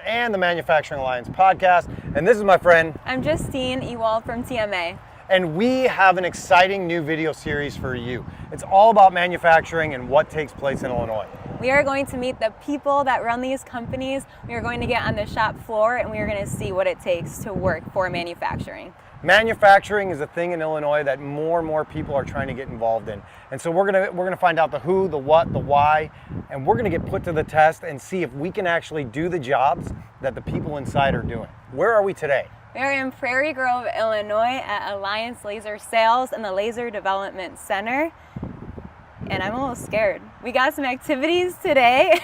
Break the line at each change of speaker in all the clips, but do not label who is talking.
and the Manufacturing Alliance podcast. And this is my friend.
I'm Justine Ewald from TMA.
And we have an exciting new video series for you. It's all about manufacturing and what takes place in Illinois.
We are going to meet the people that run these companies. We are going to get on the shop floor and we are going to see what it takes to work for manufacturing.
Manufacturing is a thing in Illinois that more and more people are trying to get involved in. And so we're gonna find out the who, the what, the why, and we're gonna get put to the test and see if we can actually do the jobs that the people inside are doing. Where are we today?
We are in Prairie Grove, Illinois at Alliance Laser Sales and the Laser Development Center. And I'm a little scared. We got some activities today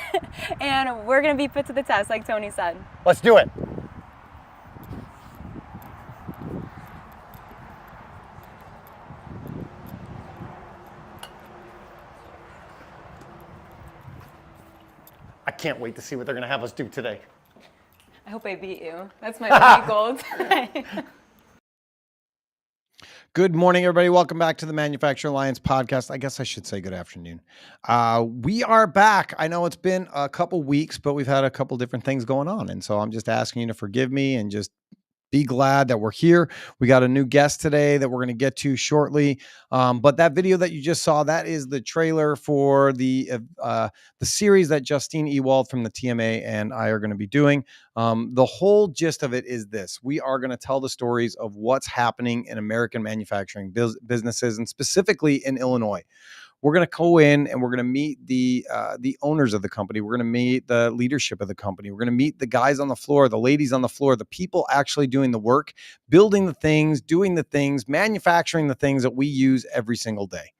and we're gonna be put to the test like Tony said.
Let's do it. I can't wait to see what they're gonna have us do today.
I hope I beat you. That's my only goal tonight.
Good morning, everybody. Welcome back to the Manufacturing Alliance podcast. I guess I should say good afternoon. We are back. I know it's been a couple weeks, but we've had a couple different things going on. And so I'm just asking you to forgive me and just be glad that we're here. We got a new guest today that we're going to get to shortly. But that video that you just saw, that is the trailer for the series that Justine Ewald from the TMA and I are going to be doing. The whole gist of it is this. We are going to tell the stories of what's happening in American manufacturing businesses and specifically in Illinois. We're going to go in and we're going to meet the owners of the company. We're going to meet the leadership of the company. We're going to meet the guys on the floor, the ladies on the floor, the people actually doing the work, building the things, doing the things, manufacturing the things that we use every single day.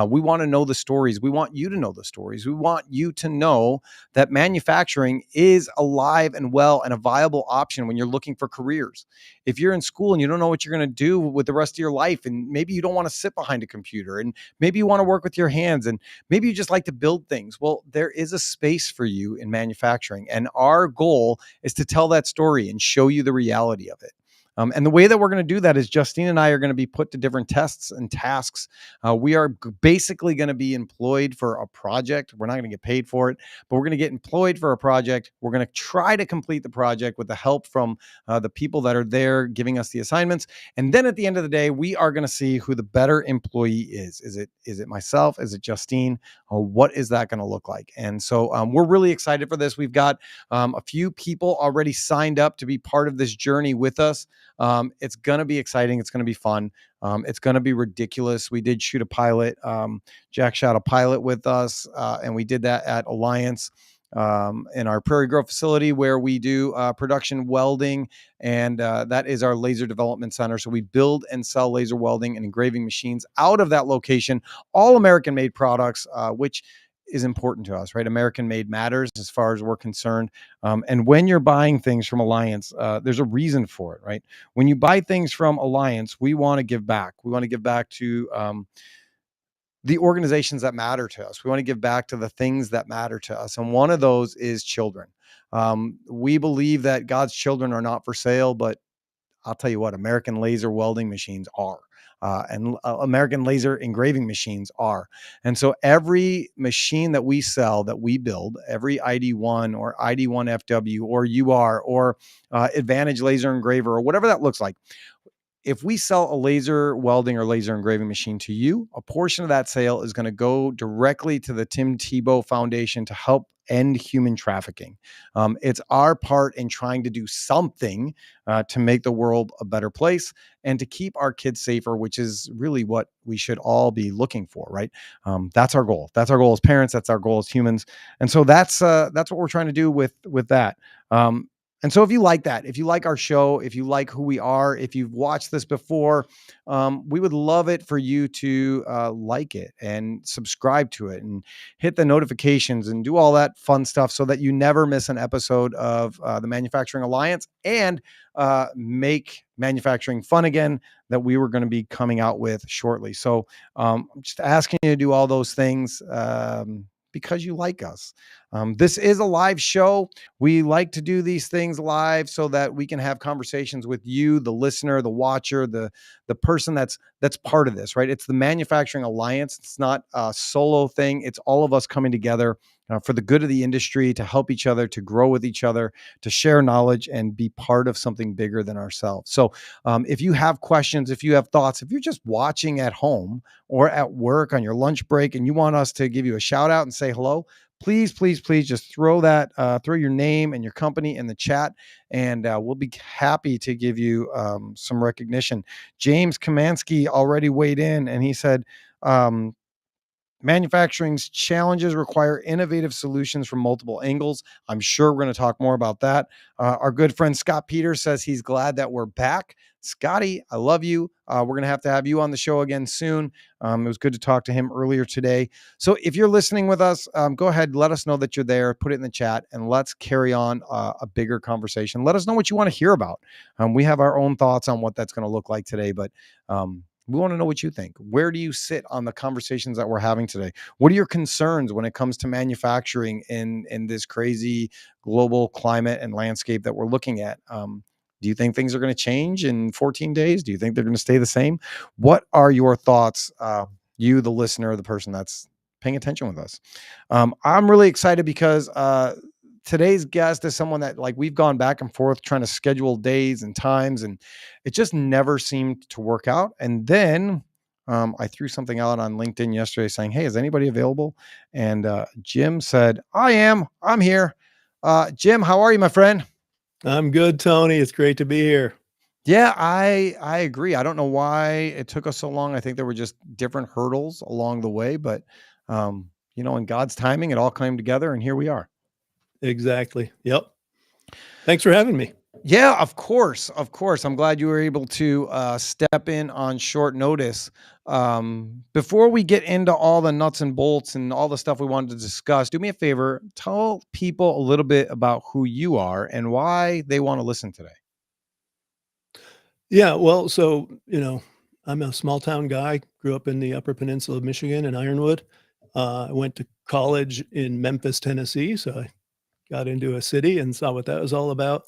We want to know the stories. We want you to know the stories. We want you to know that manufacturing is alive and well and a viable option when you're looking for careers. If you're in school and you don't know what you're going to do with the rest of your life, and maybe you don't want to sit behind a computer, and maybe you want to work with your hands, and maybe you just like to build things. Well, there is a space for you in manufacturing. And our goal is to tell that story and show you the reality of it. And the way that we're going to do that is Justine and I are going to be put to different tests and tasks. We are basically going to be employed for a project. We're not going to get paid for it, but we're going to get employed for a project. We're going to try to complete the project with the help from the people that are there giving us the assignments. And then at the end of the day, we are going to see who the better employee is. Is it myself? Is it Justine? What is that going to look like? And so we're really excited for this. We've got a few people already signed up to be part of this journey with us. It's going to be exciting. It's going to be fun. It's going to be ridiculous. We did shoot a pilot. Jack shot a pilot with us, and we did that at Alliance in our Prairie Grove facility where we do production welding, and that is our laser development center. So we build and sell laser welding and engraving machines out of that location, all American-made products, which is important to us, right? American made matters as far as we're concerned. And when you're buying things from Alliance, there's a reason for it, right? When you buy things from Alliance, we want to give back. We want to give back to the organizations that matter to us. We want to give back to the things that matter to us. And one of those is children. We believe that God's children are not for sale, but I'll tell you what, American laser welding machines are. And American laser engraving machines are. And so every machine that we sell, that we build, every ID1 or ID1FW or UR or Advantage laser engraver or whatever that looks like, if we sell a laser welding or laser engraving machine to you, a portion of that sale is going to go directly to the Tim Tebow Foundation to help end human trafficking. It's our part in trying to do something to make the world a better place and to keep our kids safer, which is really what we should all be looking for, right? That's our goal. That's our goal as parents. That's our goal as humans. And so that's what we're trying to do with that. And so if you like that, if you like our show, if you like who we are, if you've watched this before, we would love it for you to like it and subscribe to it and hit the notifications and do all that fun stuff so that you never miss an episode of the Manufacturing Alliance and make manufacturing fun again that we were going to be coming out with shortly. So I'm just asking you to do all those things because you like us. This is a live show. We like to do these things live so that we can have conversations with you, the listener, the watcher, the person that's part of this, right? It's the Manufacturing Alliance. It's not a solo thing. It's all of us coming together for the good of the industry, to help each other, to grow with each other, to share knowledge and be part of something bigger than ourselves. So if you have questions, if you have thoughts, if you're just watching at home or at work on your lunch break and you want us to give you a shout out and say hello, please, please, please just throw your name and your company in the chat, and we'll be happy to give you some recognition. James Kamansky already weighed in, and he said, manufacturing's challenges require innovative solutions from multiple angles. I'm sure we're going to talk more about that. Our good friend Scott Peters says he's glad that we're back. Scotty, I love you. We're going to have you on the show again soon. It was good to talk to him earlier today. So if you're listening with us, go ahead, let us know that you're there, put it in the chat, and let's carry on a bigger conversation. Let us know what you want to hear about. We have our own thoughts on what that's going to look like today, but we want to know what you think. Where do you sit on the conversations that we're having today? What are your concerns when it comes to manufacturing in this crazy global climate and landscape that we're looking at? Do you think things are going to change in 14 days? Do you think they're going to stay the same? What are your thoughts, you, the listener, the person that's paying attention with us? I'm really excited because today's guest is someone that, like, we've gone back and forth trying to schedule days and times, and it just never seemed to work out. And then I threw something out on LinkedIn yesterday saying, hey, is anybody available? And Jim said, I'm here. Jim, how are you, my friend?
I'm good, Tony. It's great to be here.
Yeah, I agree. I don't know why it took us so long. I think there were just different hurdles along the way, but in God's timing, it all came together, and here we are.
Exactly. Yep. Thanks for having me.
Yeah, of course. Of course. I'm glad you were able to step in on short notice. Before we get into all the nuts and bolts and all the stuff we wanted to discuss, do me a favor, tell people a little bit about who you are and why they want to listen today.
Yeah. Well, so, I'm a small town guy, grew up in the Upper Peninsula of Michigan in Ironwood. I went to college in Memphis, Tennessee. So I got into a city and saw what that was all about.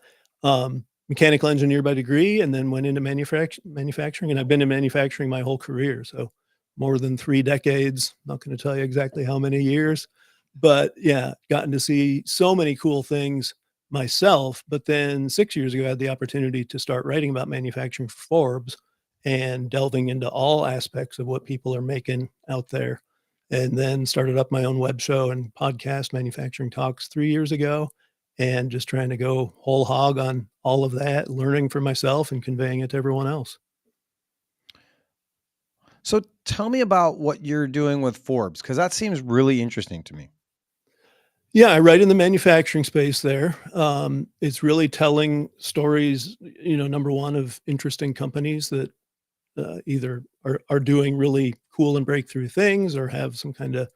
Mechanical engineer by degree, and then went into manufacturing. And I've been in manufacturing my whole career. So more than 3 decades. Not going to tell you exactly how many years, but yeah, gotten to see so many cool things myself. But then 6 years ago, I had the opportunity to start writing about manufacturing for Forbes and delving into all aspects of what people are making out there. And then started up my own web show and podcast, Manufacturing Talks, 3 years ago, and just trying to go whole hog on all of that, learning for myself and conveying it to everyone else.
So tell me about what you're doing with Forbes, because that seems really interesting to me.
Yeah, I write in the manufacturing space there. It's really telling stories, number one, of interesting companies that either are doing really cool and breakthrough things or have some kind of,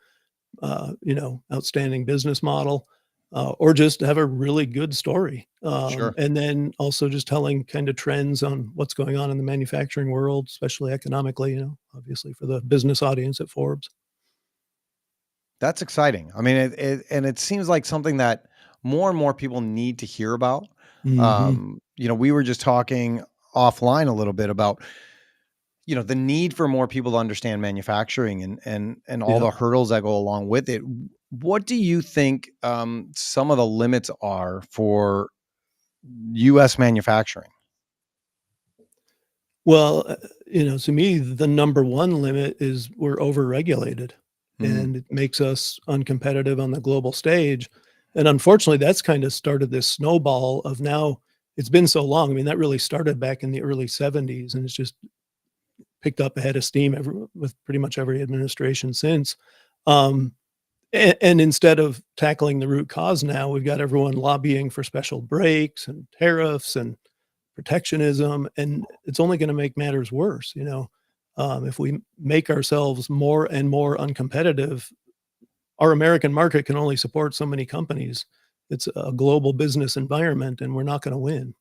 outstanding business model, or just have a really good story.
Sure.
And then also just telling kind of trends on what's going on in the manufacturing world, especially economically, obviously for the business audience at Forbes.
That's exciting. I mean, it seems like something that more and more people need to hear about.
Mm-hmm.
We were just talking offline a little bit about, the need for more people to understand manufacturing and all the hurdles that go along with it. What do you think some of the limits are for U.S. manufacturing?
Well, to me, the number one limit is we're overregulated, and it makes us uncompetitive on the global stage. And unfortunately, that's kind of started this snowball of now it's been so long. I mean, that really started back in the early 70s, and it's just picked up a head of steam with pretty much every administration since. And instead of tackling the root cause now, we've got everyone lobbying for special breaks and tariffs and protectionism, and it's only going to make matters worse. If we make ourselves more and more uncompetitive, our American market can only support so many companies. It's a global business environment, and we're not going to win.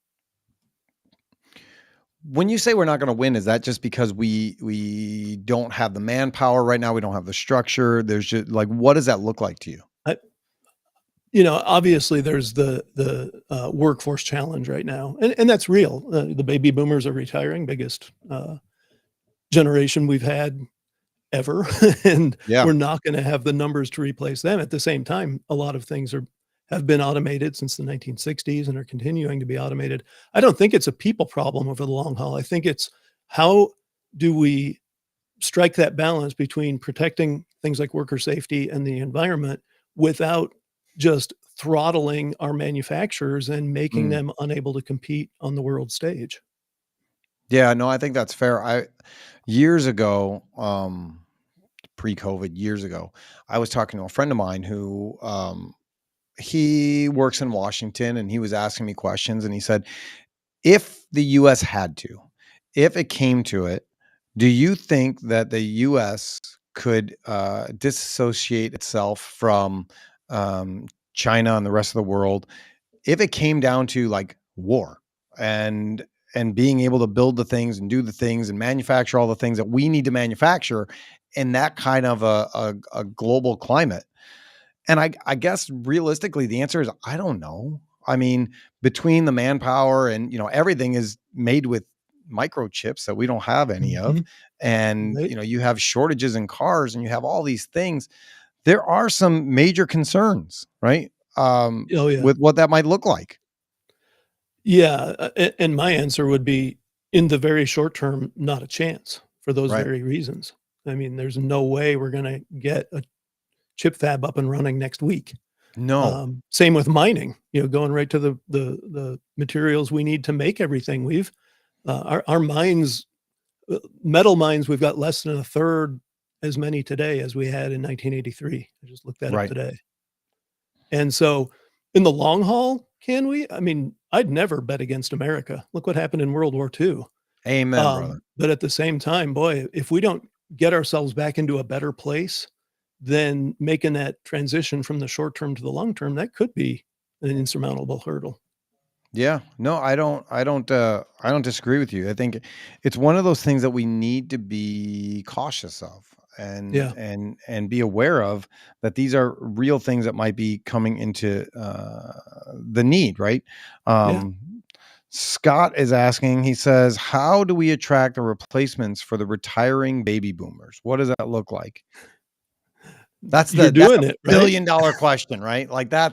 When you say we're not going to win, is that just because we don't have the manpower right now? We don't have the structure. There's just what does that look like to you?
Obviously there's the workforce challenge right now, and that's real. The baby boomers are retiring, biggest generation we've had ever, and
Yeah.
we're not gonna have the numbers to replace them. At the same time, a lot of things have been automated since the 1960s and are continuing to be automated. I don't think it's a people problem over the long haul. I think it's how do we strike that balance between protecting things like worker safety and the environment without just throttling our manufacturers and making
Mm.
them unable to compete on the world stage.
Yeah, no, I think that's fair. Years ago, pre-COVID, years ago, I was talking to a friend of mine who he works in Washington, and he was asking me questions, and he said, if the US had to, if it came to it, do you think that the US could disassociate itself from China and the rest of the world if it came down to like war and being able to build the things and do the things and manufacture all the things that we need to manufacture in that kind of a global climate? And I guess realistically, the answer is I don't know. I mean, between the manpower and everything is made with microchips that we don't have any of,
Mhm.
and
Right.
you have shortages in cars, and you have all these things. There are some major concerns, right?
Oh, yeah.
With what that might look like,
Yeah, and my answer would be, in the very short term, not a chance for those
right?
very reasons. I mean, there's no way we're gonna get a chip fab up and running next week.
No,
Same with mining, going right to the materials we need to make everything. Our mines, metal mines, we've got less than a third as many today as we had in 1983. I just looked that up
right?
today. And so, in the long haul, can we? I mean, I'd never bet against America. Look what happened in World War II.
Amen, brother.
But at the same time, boy, if we don't get ourselves back into a better place, then making that transition from the short term to the long term, that could be an insurmountable hurdle.
Yeah, no, I don't disagree with you. I think it's one of those things that we need to be cautious of and
Yeah,
be aware of, that these are real things that might be coming into the need, right?
yeah.
Um, Scott is asking, he says, how do we attract the replacements for the retiring baby boomers? What does that look like?
You're
That's
doing
a
it, right?
billion-dollar question, right? Like
Yeah.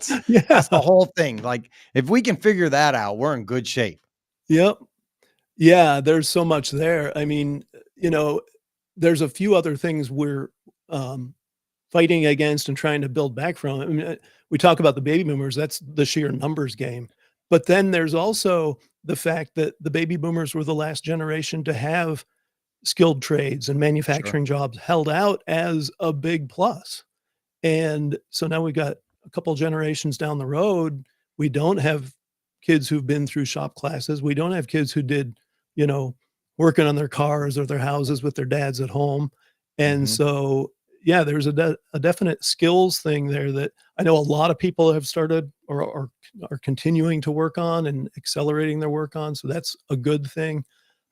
that's the whole thing. Like if we can figure that out, we're in good shape.
Yep. Yeah, there's so much there. I mean, you know, there's a few other things we're, um, fighting against and trying to build back from. I mean, we talk about the baby boomers, that's the sheer numbers game. But then there's also the fact that the baby boomers were the last generation to have skilled trades and
Sure.
manufacturing jobs held out as a big plus. And so now we've got a couple generations down the road, we don't have kids who've been through shop classes. We don't have kids who did, you know, working on their cars or their houses with their dads at home. And
Mhm.
so, yeah, there's a definite skills thing there that I know a lot of people have started or are continuing to work on and accelerating their work on. So that's a good thing.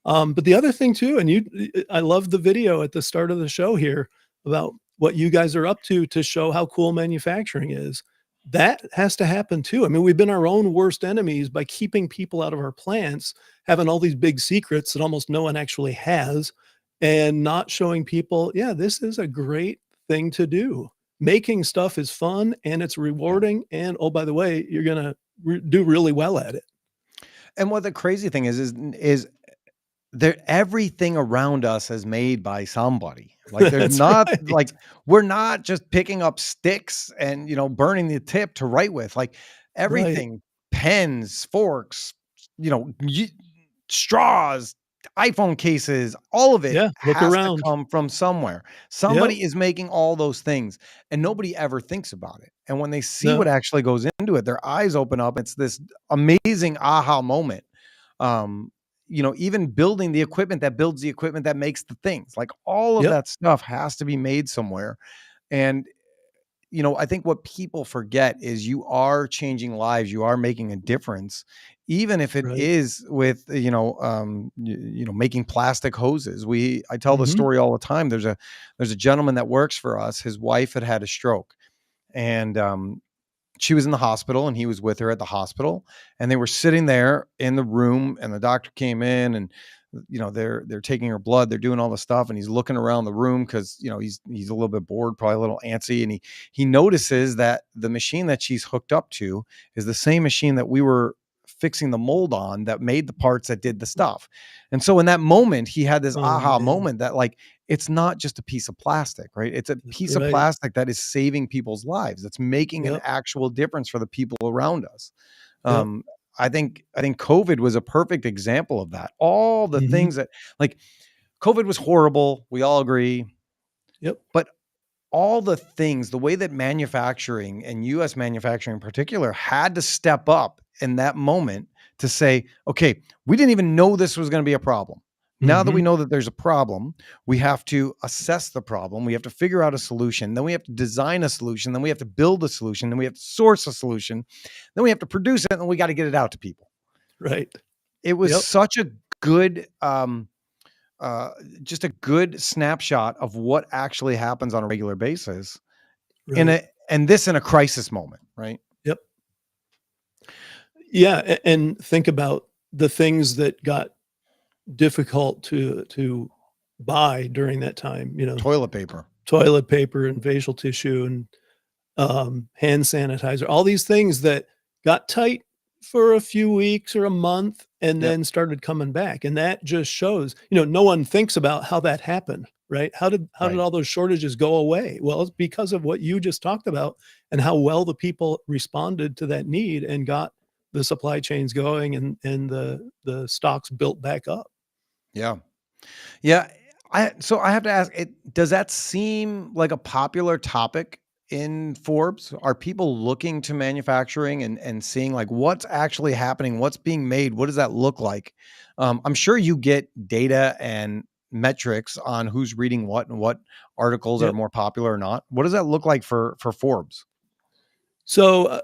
But the other thing too, and I love the video at the start of the show here about what you guys are up to show how cool manufacturing is. That has to happen too. I mean, we've been our own worst enemies by keeping people out of our plants, having all these big secrets that almost no one actually has, and not showing people, yeah, this is a great thing to do. Making stuff is fun and it's
Yeah.
rewarding. And oh, by the way, you're going to do really well at it.
And what the crazy thing is there, everything around us is made by somebody. Like there's
That's
not
right.
like we're not just picking up sticks and burning the tip to write with. Like
Right.
everything, pens, forks, straws, iPhone cases, all of it
Yeah. Look
has to
around.
come from somewhere.
Yep.
Somebody is making all those things, and nobody ever thinks about it. And when they see what
No.
actually goes into it, their eyes open up. It's this amazing aha moment. Um, even building the equipment that builds the equipment that makes the things, like all of
Yep.
that stuff has to be made somewhere. And I think what people forget is you are changing lives, you are making a difference, even if it
Right.
is with, making plastic hoses. I tell the
Mhm.
story all the time. There's a gentleman that works for us. His wife had a stroke, and she was in the hospital, and he was with her at the hospital, and they were sitting there in the room, and the doctor came in, and they're taking her blood, they're doing all the stuff, and he's looking around the room because he's a little bit bored, probably a little antsy, and he notices that the machine that she's hooked up to is the same machine that we were fixing the mold on that made the parts that did the stuff. And so in that moment, he had this
Oh,
aha
man.
moment that, like, it's not just a piece of plastic, right? It's a piece of
Right.
plastic that is saving people's lives. It's making an
Yep.
actual difference for the people around us.
Yep.
I think COVID was a perfect example of that. All the
Mhm.
things that, like, COVID was horrible. We all agree.
Yep.
But all the things, the way that manufacturing, and US manufacturing in particular, had to step up in that moment to say, okay, we didn't even know this was going to be a problem. Now that we
Mhm.
know that there's a problem, we have to assess the problem. We have to figure out a solution. Then we have to design a solution. Then we have to build a solution. Then we have to source a solution. Then we have to produce it, and we got to get it out to people.
Right.
It was
Yep.
such a good, just a good snapshot of what actually happens on a regular basis
Right.
and this in a crisis moment, right?
Yep. Yeah, and think about the things that got difficult to buy during that time,
Toilet paper.
toilet paper and facial tissue and hand sanitizer, all these things that got tight for a few weeks or a month and
Yep.
then started coming back. And that just shows, no one thinks about how that happened, right? How did
Right.
all those shortages go away? Well, it's because of what you just talked about and how well the people responded to that need and got the supply chains going and the stocks built back up.
Yeah. Yeah. So I have to ask, does that seem like a popular topic in Forbes? Are people looking to manufacturing and seeing, like, what's actually happening? What's being made? What does that look like? I'm sure you get data and metrics on who's reading what and what articles are
Yep.
more popular or not. What does that look like for Forbes?
So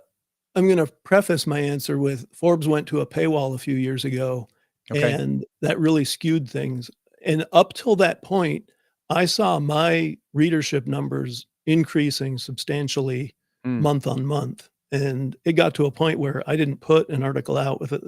I'm going to preface my answer with Forbes went to a paywall a few years ago,
Okay.
and that really skewed things. And up till that point, I saw my readership numbers increasing substantially
Mm,
month on month. And it got to a point where I didn't put an article out with it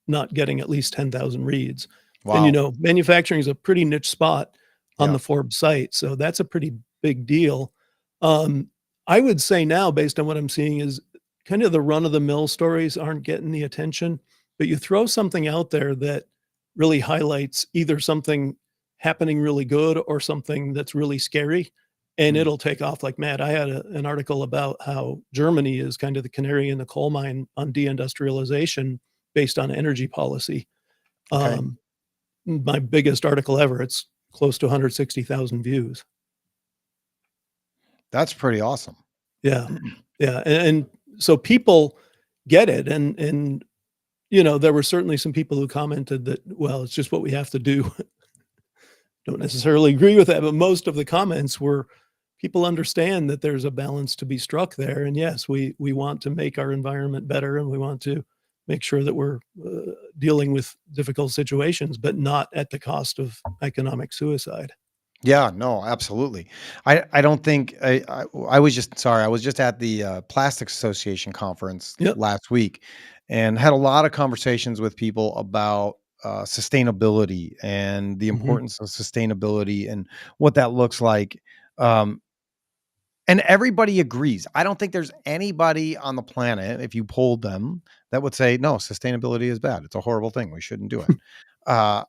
not getting at least 10,000 reads. And,
wow.
manufacturing is a pretty niche spot on
Yeah.
the Forbes site. So that's a pretty big deal. Um, I would say now, based on what I'm seeing, is kind of the run of the mill stories aren't getting the attention, but you throw something out there that really highlights either something happening really good or something that's really scary, and
Mm,
it'll take off like mad. I had an article about how Germany is kind of the canary in the coal mine on deindustrialization based on energy policy.
okay.
Um, my biggest article ever. It's close to 160,000 views.
That's pretty awesome.
Yeah. Yeah. And so people get it. And, there were certainly some people who commented that, well, it's just what we have to do. Don't necessarily agree with that, but most of the comments were people understand that there's a balance to be struck there. And yes, we want to make our environment better and we want to make sure that we're dealing with difficult situations, but not at the cost of economic suicide.
Yeah, no, absolutely. I don't think I was just sorry. I was just at the Plastics Association conference
Yep.
last week, and had a lot of conversations with people about sustainability and the
Mhm.
importance of sustainability and what that looks like. Um, and everybody agrees. I don't think there's anybody on the planet, if you polled them, that would say no, sustainability is bad. It's a horrible thing. We shouldn't do it. Uh,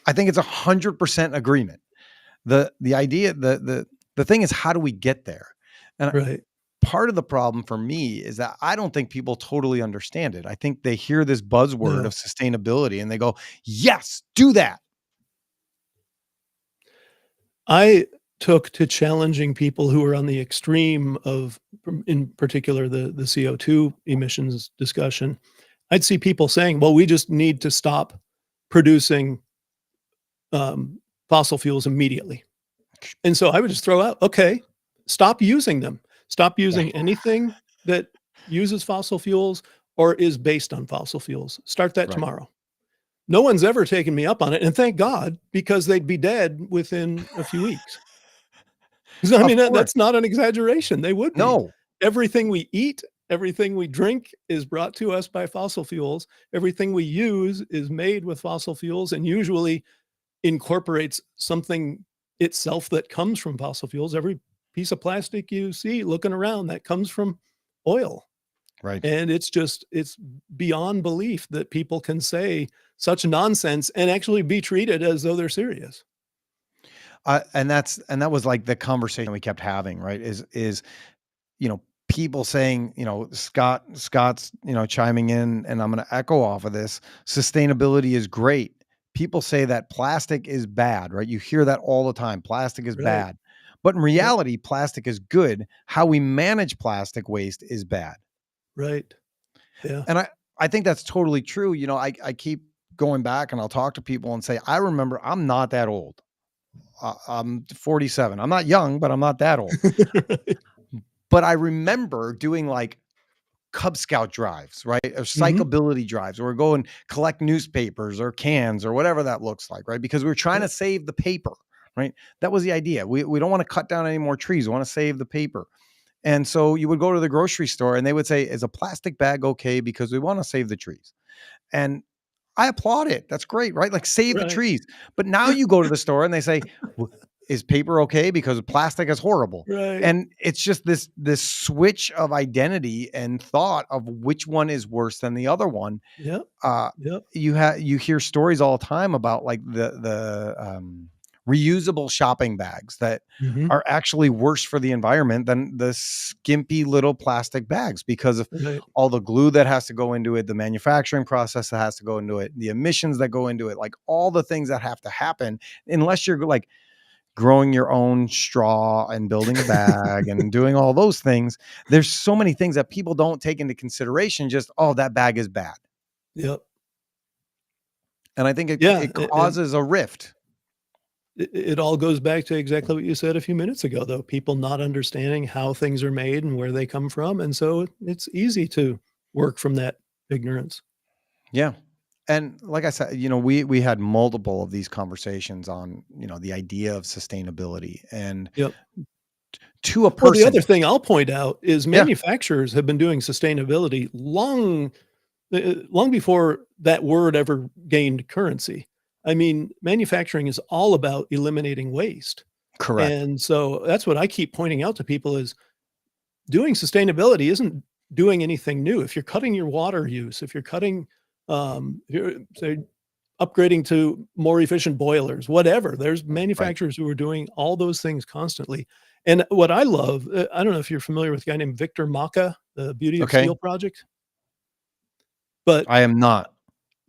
I think it's 100% agreement. The idea, the thing is, how do we get there? And
Right.
part of the problem for me is that I don't think people totally understand it. I think they hear this buzzword
No.
of sustainability and they go, yes, do that.
I took to challenging people who are on the extreme of, in particular, the CO2 emissions discussion. I'd see people saying, well, we just need to stop producing fossil fuels immediately. And so I would just throw out, okay, stop using them. Stop
Yeah.
using anything that uses fossil fuels or is based on fossil fuels. Start that
Right.
tomorrow. No one's ever taken me up on it. And thank God, because they'd be dead within a few weeks. 'Cause I
Of
mean,
course.
that's not an exaggeration. They would be.
No.
Everything we eat, everything we drink is brought to us by fossil fuels. Everything we use is made with fossil fuels, and usually incorporates something itself that comes from fossil fuels. Every piece of plastic you see looking around, that comes from oil.
Right.
And it's beyond belief that people can say such nonsense and actually be treated as though they're serious.
And that was like the conversation we kept having, right? Is, people saying, Scott's, chiming in, and I'm going to echo off of this. Sustainability is great. People say that plastic is bad, right? You hear that all the time. Plastic is
Right.
bad. But in reality, plastic is good. How we manage plastic waste is bad.
Right. Yeah.
And I think that's totally true. I keep going back and I'll talk to people and say, I remember I'm not that old. I'm 47. I'm not young, but I'm not that old. But I remember doing like Cub Scout drives, right? Or cyclability drives, where we go and collect newspapers or cans or whatever that looks like, right? Because we were trying to save the paper, right? That was the idea. We don't want to cut down any more trees. We want to save the paper. And so you would go to the grocery store and they would say, is a plastic bag okay? Because we want to save the trees. And I applaud it. That's great, right? Like save the trees. But now you go to the store and they say, is paper okay? Because plastic is horrible.
Right.
And it's just this switch of identity and thought of which one is worse than the other one.
Yep.
You hear stories all the time about like the reusable shopping bags that are actually worse for the environment than the skimpy little plastic bags because of all the glue that has to go into it, the manufacturing process that has to go into it, the emissions that go into it, like all the things that have to happen, unless you're like growing your own straw and building a bag and doing all those things. There's so many things that people don't take into consideration. Just, oh, that bag is bad.
Yep.
And I think it causes a rift.
It all goes back to exactly what you said a few minutes ago, though. People not understanding how things are made and where they come from. And so it's easy to work from that ignorance.
Yeah. And like I said, we had multiple of these conversations on, the idea of sustainability and to a person.
Well, the other thing I'll point out is manufacturers have been doing sustainability long before that word ever gained currency. I mean, manufacturing is all about eliminating waste.
Correct.
And so that's what I keep pointing out to people is doing sustainability isn't doing anything new. If you're cutting your water use, if you're cutting, you're say upgrading to more efficient boilers, whatever, there's manufacturers who are doing all those things constantly. And what I love, I don't know if you're familiar with a guy named Victor Maka, the Beauty of Steel Project. But
I am not.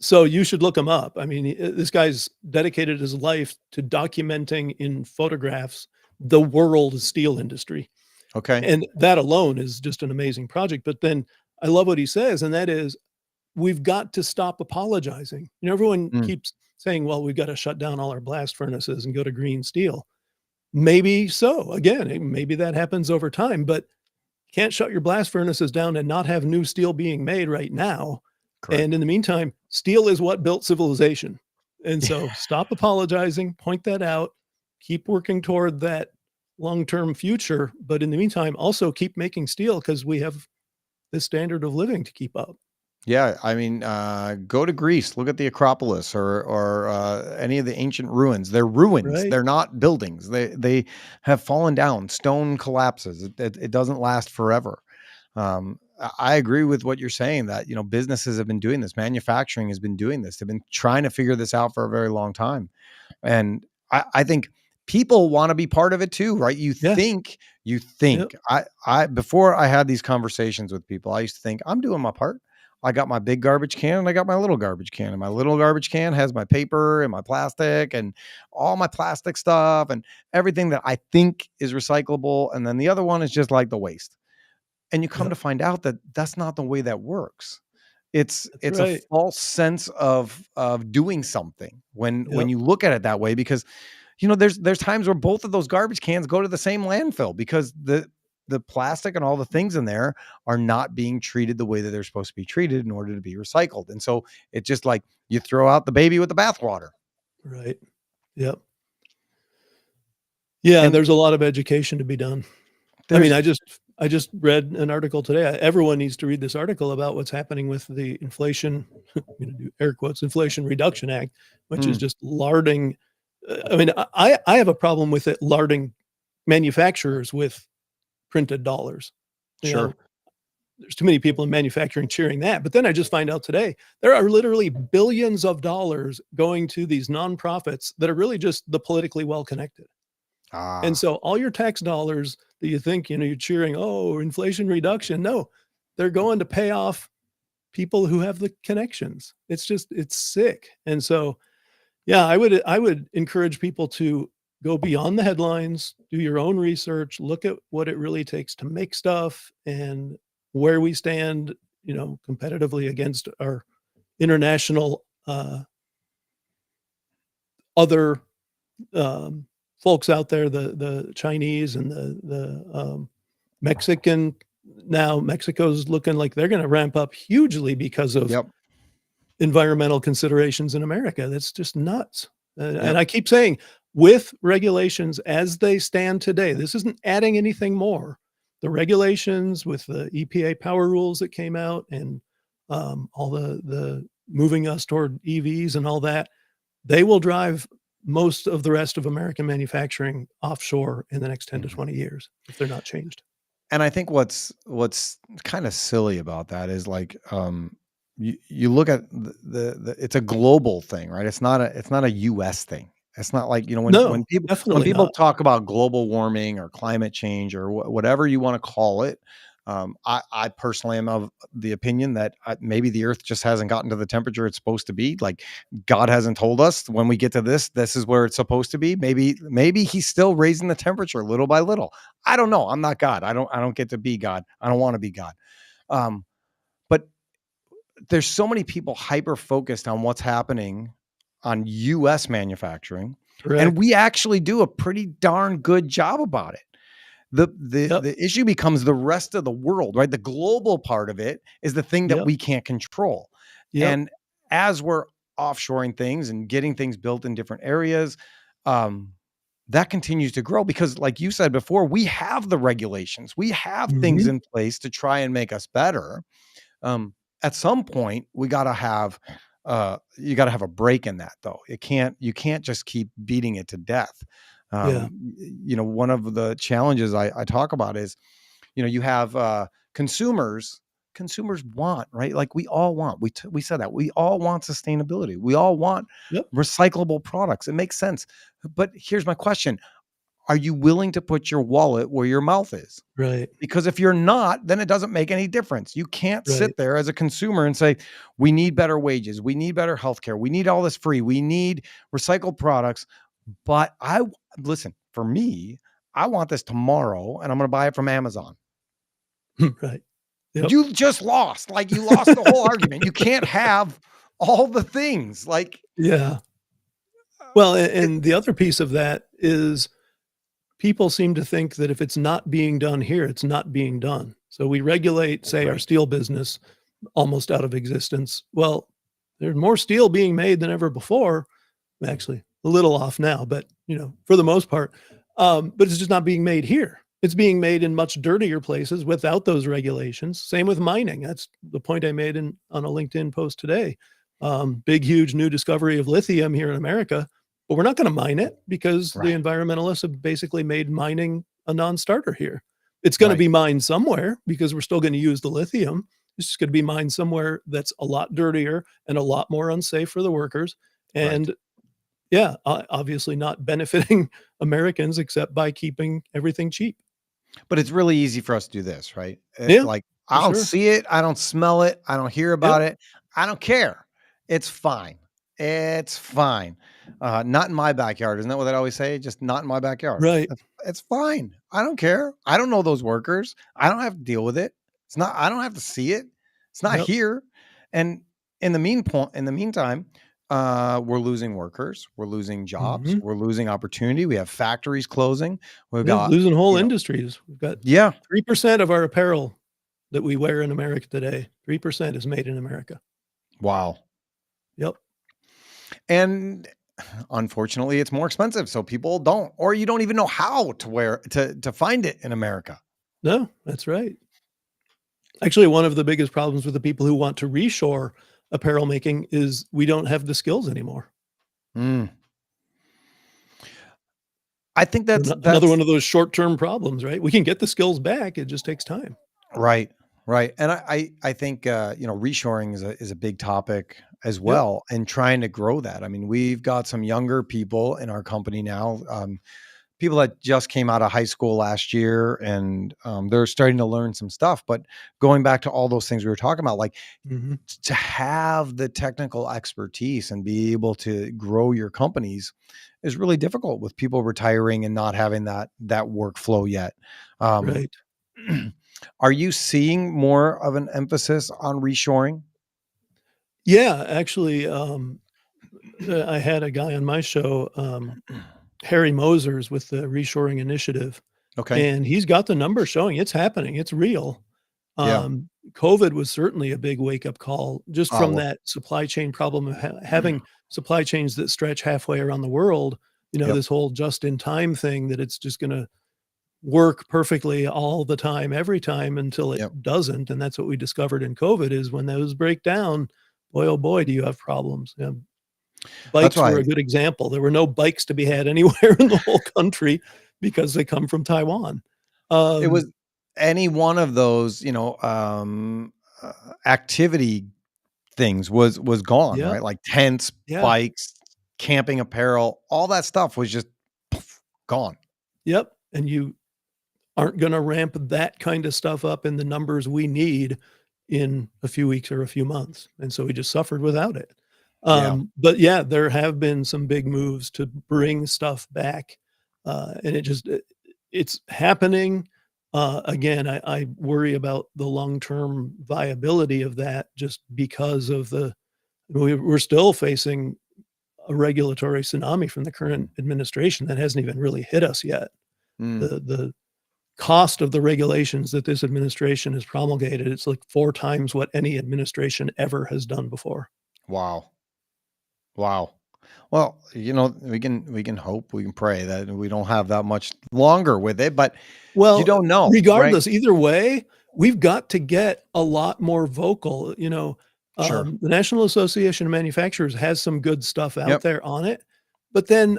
So you should look him up. I mean, this guy's dedicated his life to documenting in photographs the world steel industry.
Okay.
And that alone is just an amazing project. But then I love what he says, and that is, we've got to stop apologizing. Everyone keeps saying, well, we've got to shut down all our blast furnaces and go to green steel. Maybe so. Again, maybe that happens over time, but can't shut your blast furnaces down and not have new steel being made right now. Correct. And in the meantime, steel is what built civilization. And so stop apologizing, point that out, keep working toward that long-term future. But in the meantime, also keep making steel because we have this standard of living to keep up.
Yeah. I mean, go to Greece, look at the Acropolis or any of the ancient ruins. They're ruins. They're not buildings. They have fallen down. Stone collapses. It doesn't last forever. I agree with what you're saying that, businesses have been doing this. Manufacturing has been doing this. They've been trying to figure this out for a very long time. And I think people want to be part of it too, right? You think I before I had these conversations with people, I used to think I'm doing my part. I got my big garbage can and I got my little garbage can, and my little garbage can has my paper and my plastic and all my plastic stuff and everything that I think is recyclable. And then the other one is just like the waste. And you come to find out that that's not the way that works. It's a false sense of doing something when you look at it that way, because, there's times where both of those garbage cans go to the same landfill because the plastic and all the things in there are not being treated the way that they're supposed to be treated in order to be recycled. And so it's just like you throw out the baby with the bathwater.
Right. Yep. Yeah. And there's a lot of education to be done. I mean, I just read an article today. Everyone needs to read this article about what's happening with the inflation, I'm going to do air quotes, Inflation Reduction Act, which is just larding I mean, I have a problem with it larding manufacturers with printed dollars. You
Sure.
know, there's too many people in manufacturing cheering that. But then I just find out today there are literally billions of dollars going to these nonprofits that are really just the politically well connected. And
Ah,
so all your tax dollars that you think, you're cheering, oh, inflation reduction. No, they're going to pay off people who have the connections. It's sick. And so, yeah, I would encourage people to go beyond the headlines, do your own research, look at what it really takes to make stuff and where we stand, competitively against our international other folks out there, the Chinese and the Mexican. Now Mexico's looking like they're going to ramp up hugely because of
yep,
environmental considerations in America. That's just nuts. And
yep.
I keep saying, with regulations as they stand today, this isn't adding anything more. The regulations with the EPA power rules that came out and all the moving us toward EVs and all that, they will drive most of the rest of American manufacturing offshore in the next 10 to
Mhm.
20 years if they're not changed.
And I think what's kind of silly about that is like you look at the it's a global thing, right? It's not a US thing. It's not like, when
No,
people when
definitely
people
not.
talk about global warming or climate change or whatever you want to call it, I personally am of the opinion that maybe the Earth just hasn't gotten to the temperature it's supposed to be. Like God hasn't told us when we get to this is where it's supposed to be. Maybe He's still raising the temperature little by little. I don't know. I'm not God. I don't get to be God. I don't want to be God. Um, but there's so many people hyper focused on what's happening on US manufacturing, and
Correct.
we actually do a pretty darn good job about it.
Yep.
The issue becomes the rest of the world, right? The global part of it is the thing that
Yep.
we can't control.
Yep.
And as we're offshoring things and getting things built in different areas, um, that continues to grow because, like you said before, we have the regulations, we have things
Mhm.
in place to try and make us better. At some point, you got to have a break in that, though. You can't just keep beating it to death.
Yeah.
One of the challenges I talk about is, you have consumers. Consumers want, right? Like we all want. We said that we all want sustainability. We all want
Yep.
recyclable products. It makes sense. But here's my question: are you willing to put your wallet where your mouth is?
Right.
Because if you're not, then it doesn't make any difference. You can't
Right.
sit there as a consumer and say, we need better wages, we need better healthcare, we need all this free, we need recycled products. But listen, for me, I want this tomorrow and I'm going to buy it from Amazon.
Right. Yep.
You just lost. Like you lost the whole argument. You can't have all the things. Like,
Yeah. Well,
it,
and the other piece of that is people seem to think that if it's not being done here, it's not being done. So we regulate, say, our
right,
steel business almost out of existence. Well, there's more steel being made than ever before. Actually, a little off now, but for the most part. But it's just not being made here. It's being made in much dirtier places without those regulations. Same with mining. That's the point I made on a LinkedIn post today. Big, huge new discovery of lithium here in America, but we're not going to mine it because the
right,
environmentalists have basically made mining a non-starter here. It's going to
right,
be mined somewhere because we're still going to use the lithium. It's just going to be mined somewhere that's a lot dirtier and a lot more unsafe for the workers.
right.
And yeah, obviously not benefiting Americans except by keeping everything cheap.
But it's really easy for us to do this, right?
Yeah,
Like
for
I don't
sure.
see it, I don't smell it, I don't hear
Yep.
about it, I don't care. It's fine. It's fine. Not in my backyard. Isn't that what they always say? Just not in my backyard.
Right.
It's fine. I don't care. I don't know those workers. I don't have to deal with it. I don't have to see it. It's not
Yep.
here. And in the meantime, we're losing workers, we're losing jobs,
Mhm.
we're losing opportunity. We have factories closing. We've
Yeah,
got,
losing whole
you know,
industries. We've got
yeah,
3% of our apparel that we wear in America today. 3% is made in America.
wow.
Yep.
And unfortunately, it's more expensive. So people don't, or you don't even know how to to find it in America.
No, that's right. Actually, one of the biggest problems with the people who want to reshore apparel making is we don't have the skills anymore.
Mm. I think
Another
that's
one of those short-term problems, right? We can get the skills back, it just takes time.
right, right. And I think reshoring is a big topic as
Yep.
well, and trying to grow that. I mean, we've got some younger people in our company now. People that just came out of high school last year, and they're starting to learn some stuff. But going back to all those things we were talking about, like
Mhm.
to have the technical expertise and be able to grow your companies is really difficult with people retiring and not having that workflow yet. Um,
Right.
are you seeing more of an emphasis on reshoring?
Yeah, actually, I had a guy on my show, Harry Mosers with the Reshoring Initiative,
Okay.
and he's got the numbers showing it's happening, it's real.
Yeah.
COVID was certainly a big wake-up call just
Oh,
from
well,
that supply chain problem of having supply chains that stretch halfway around the world,
yep.
this whole just-in-time thing that it's just gonna work perfectly all the time, every time until it
Yep.
doesn't, and that's what we discovered in COVID is when those break down, boy, oh boy, do you have problems. Yeah.
That's
Bikes were
why
a good example. There were no bikes to be had anywhere in the whole country because they come from Taiwan.
it was
Um,
any one of those, uh, activity things was gone,
yeah,
right? Like tents,
yeah,
bikes, camping apparel, all that stuff was just poof, gone.
yep, and you aren't gonna ramp that kind of stuff up in the numbers we need in a few weeks or a few months, and so we just suffered without it.
Yeah.
But yeah, there have been some big moves to bring stuff back, and it's happening. Again, I worry about the long-term viability of that just because of we're still facing a regulatory tsunami from the current administration that hasn't even really hit us yet.
Mm,
The cost of the regulations that this administration has promulgated, it's like 4 times what any administration ever has done before.
wow. Wow. Well, we can hope, we can pray that we don't have that much longer with it, but you
Well,
don't know, right?
regardless, either way, we've got to get a lot more vocal,
Sure.
the National Association of Manufacturers has some good stuff out
Yep.
there on it, but then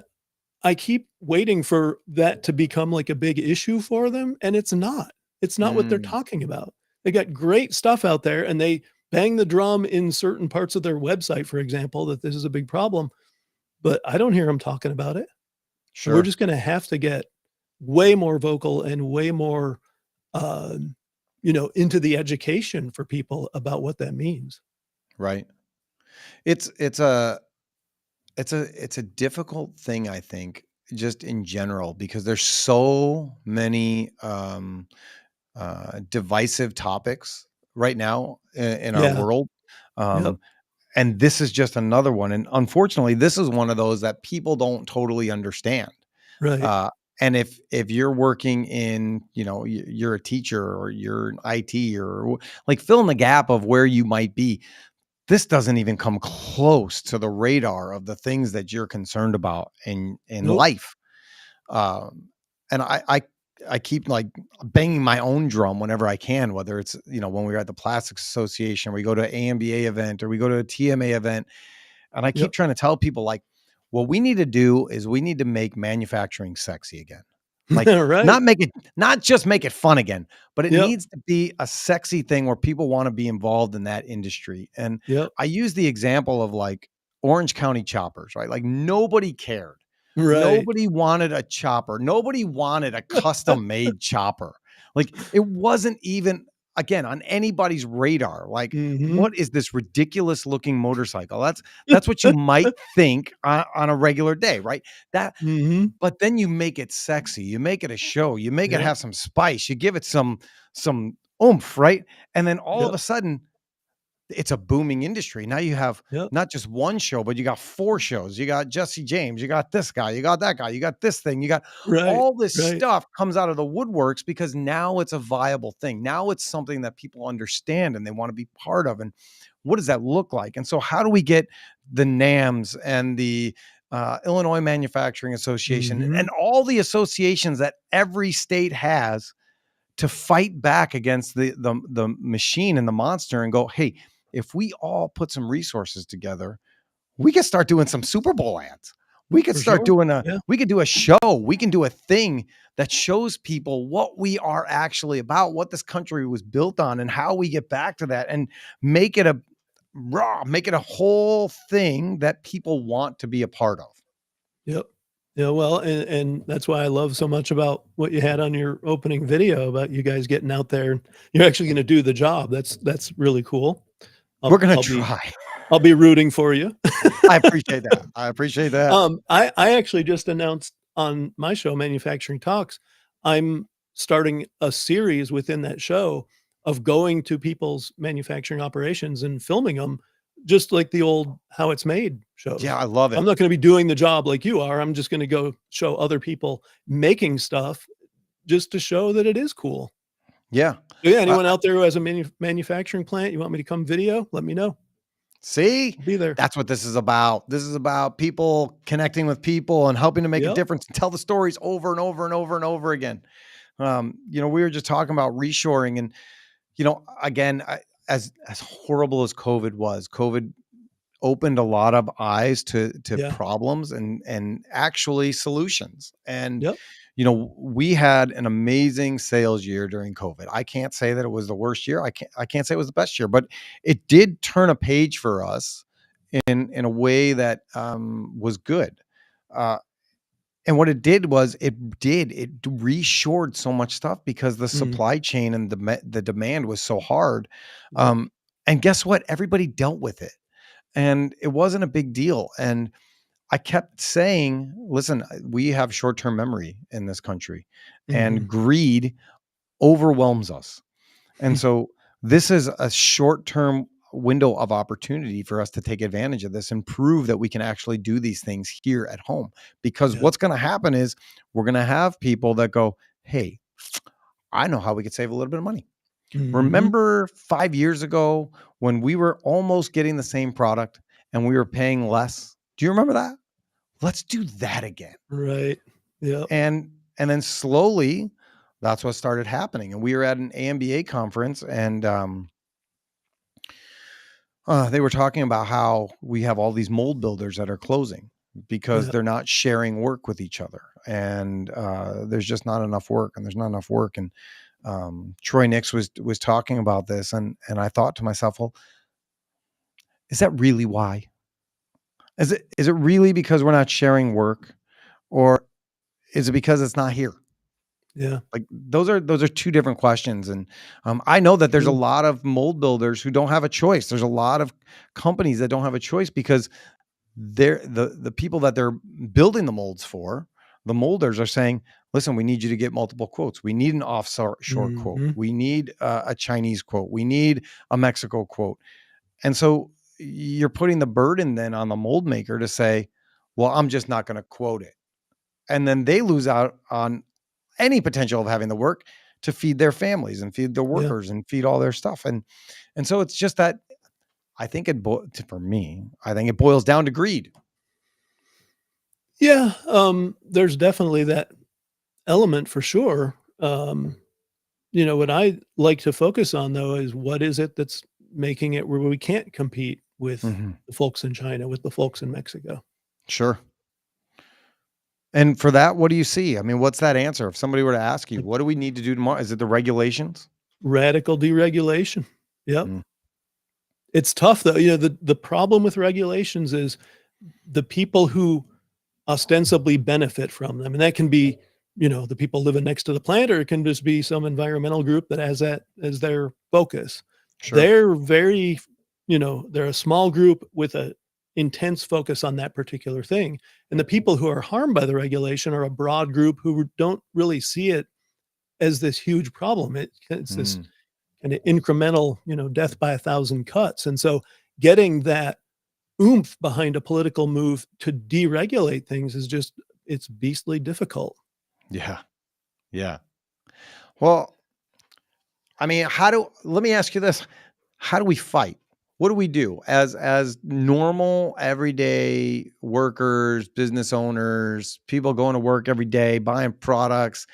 I keep waiting for that to become like a big issue for them, and it's not. It's not what they're
Mm,
talking about. They got great stuff out there, and they bang the drum in certain parts of their website, for example, that this is a big problem, but I don't hear them talking about it. And we're
sure.
just gonna have to get way more vocal and way more, into the education for people about what that means.
Right. It's a difficult thing, I think, just in general, because there's so many divisive topics right now in our
Yeah.
world.
Yep.
Um, and this is just another one. And unfortunately, this is one of those that people don't totally understand.
Right.
Uh, and if you're working in, you're a teacher or you're an IT or like fill in the gap of where you might be, this doesn't even come close to the radar of the things that you're concerned about in
Nope.
life. Um, and I keep like banging my own drum whenever I can, whether it's, when we're at the Plastics Association, we go to AMBA event or we go to a TMA event. And I keep
Yep.
trying to tell people like, what we need to do is we need to make manufacturing sexy again. Like
Right.
not just make it fun again, but it
Yep.
needs to be a sexy thing where people want to be involved in that industry. And
Yep.
I use the example of like Orange County choppers, right? Like nobody cared.
Right.
Nobody wanted a chopper. Nobody wanted a custom made chopper. Like it wasn't even again on anybody's radar. Like
Mhm.
what is this ridiculous looking motorcycle? That's what you might think on a regular day, right? That
Mhm.
but then you make it sexy. You make it a show. You make it
Yep.
have some spice. You give it some oomph, right? And then all of
Yep.
a sudden it's a booming industry. Now you have
Yep.
not just one show, but you got 4 shows. You got Jesse James, you got this guy, you got that guy, you got this thing, you got
Right.
all this
Right.
stuff comes out of the woodworks because now it's a viable thing. Now it's something that people understand and they want to be part of. And what does that look like? And so how do we get the NAMS and the Illinois Manufacturing Association and
Mhm.
all the associations that every state has to fight back against the machine and the monster and go, hey, if we all put some resources together, we can start doing some Super Bowl ads. We could
For
start
sure.
doing
Yeah.
we could do a show. We can do a thing that shows people what we are actually about, what this country was built on, and how we get back to that, and make it a whole thing that people want to be a part of.
Yep. Yeah, well, and that's why I love so much about what you had on your opening video about you guys getting out there. You're actually gonna do the job. That's really cool.
We're
I'll
gonna
I'll be
try.
I'll be rooting for you.
I appreciate that. I appreciate that.
I actually just announced on my show, Manufacturing Talks, I'm starting a series within that show of going to people's manufacturing operations and filming them, just like the old How It's Made
Yeah,
shows.
I love
I'm
it.
not going to be doing the job like you are. I'm just going to go show other people making stuff just to show that it is cool.
Yeah.
So yeah,
Uh,
anyone out there who has a manufacturing plant, you want me to come video, let me know.
See,
I'll be there.
that's what this is about. This is about people connecting with people and helping to make a
Yep.
difference and tell the stories over and over and over and over again. We were just talking about reshoring, and again, as horrible as COVID opened a lot of eyes to
Yeah.
problems and actually solutions. And
Yep.
we had an amazing sales year during COVID. I can't say that it was the worst year. I can't say it was the best year, but it did turn a page for us in a way that was good. Uh, and what it did was it reshored so much stuff because the
Mm,
supply chain and the demand was so hard.
yep.
Um, and guess what? Everybody dealt with it, and it wasn't a big deal. And I kept saying, listen, we have short term memory in this country, and
Mhm.
greed overwhelms us. And so this is a short term window of opportunity for us to take advantage of this and prove that we can actually do these things here at home. Because
Yeah.
what's going to happen is we're going to have people that go, hey, I know how we could save a little bit of money.
Mhm.
Remember 5 years ago when we were almost getting the same product and we were paying less? Do you remember that? Let's do that again.
Right. Yep.
And then slowly that's what started happening. And we were at an AMBA conference, and they were talking about how we have all these mold builders that are closing because
Yep.
they're not sharing work with each other, and there's just not enough work, and there's not enough work. And Troy Nix was talking about this, and I thought to myself, well, is that really why? Is it really because we're not sharing work, or is it because it's not here?
Yeah.
Like those are two different questions. And I know that there's a
True.
lot of mold builders who don't have a choice. There's a lot of companies that don't have a choice because they're the people that they're building the molds for. The molders are saying, listen, we need you to get multiple quotes. We need an offshore quote.
Mhm.
We need a Chinese quote. We need a Mexico quote. And so you're putting the burden then on the mold maker to say, well, I'm just not going to quote it. And then they lose out on any potential of having the work to feed their families and feed their
Yeah.
workers and feed all their stuff. And so it's just that I think for me, I think it boils down to greed.
Yeah. There's definitely that element for sure. What I like to focus on though is what is it that's making it where we can't compete with
Mhm.
the folks in China, with the folks in Mexico.
Sure. And for that, what do you see? I mean, what's that answer? If somebody were to ask you,
Like
what do we need to do tomorrow? Is it the regulations?
radical deregulation. Yep.
Mm,
It's tough though. The problem with regulations is the people who ostensibly benefit from them. And that can be, the people living next to the plant, or it can just be some environmental group that has that as their focus.
sure.
They're very, they're a small group with a intense focus on that particular thing. And the people who are harmed by the regulation are a broad group who don't really see it as this huge problem. It's this
Mm,
kind of incremental, death by a thousand cuts. And so getting that oomph behind a political move to deregulate things is just it's beastly difficult.
yeah. Yeah. Well, I mean, let me ask you this. How do we fight? What do we do as normal everyday workers, business owners, people going to work every day, buying products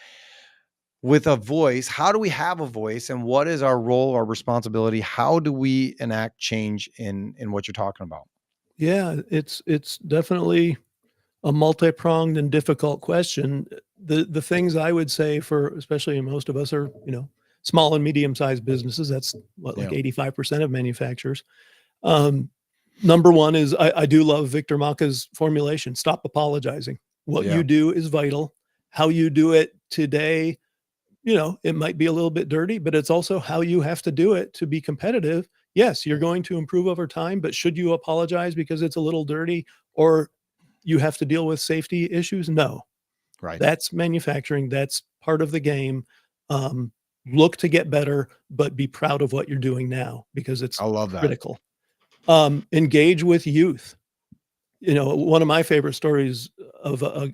with a voice? How do we have a voice, and what is our role, our responsibility? How do we enact change in what you're talking about?
Yeah, it's definitely a multi-pronged and difficult question. The things I would say for, especially most of us are, small and medium-sized businesses. That's what, like
Yeah.
85% of manufacturers. Number one is I do love Victor Macha's formulation. Stop apologizing. What
Yeah.
you do is vital. How you do it today, it might be a little bit dirty, but it's also how you have to do it to be competitive. Yes, you're going to improve over time, but should you apologize because it's a little dirty or you have to deal with safety issues? No,
Right.
that's manufacturing. That's part of the game. Um, Look to get better, but be proud of what you're doing now because it's
I love that.
critical. Engage with youth. One of my favorite stories of a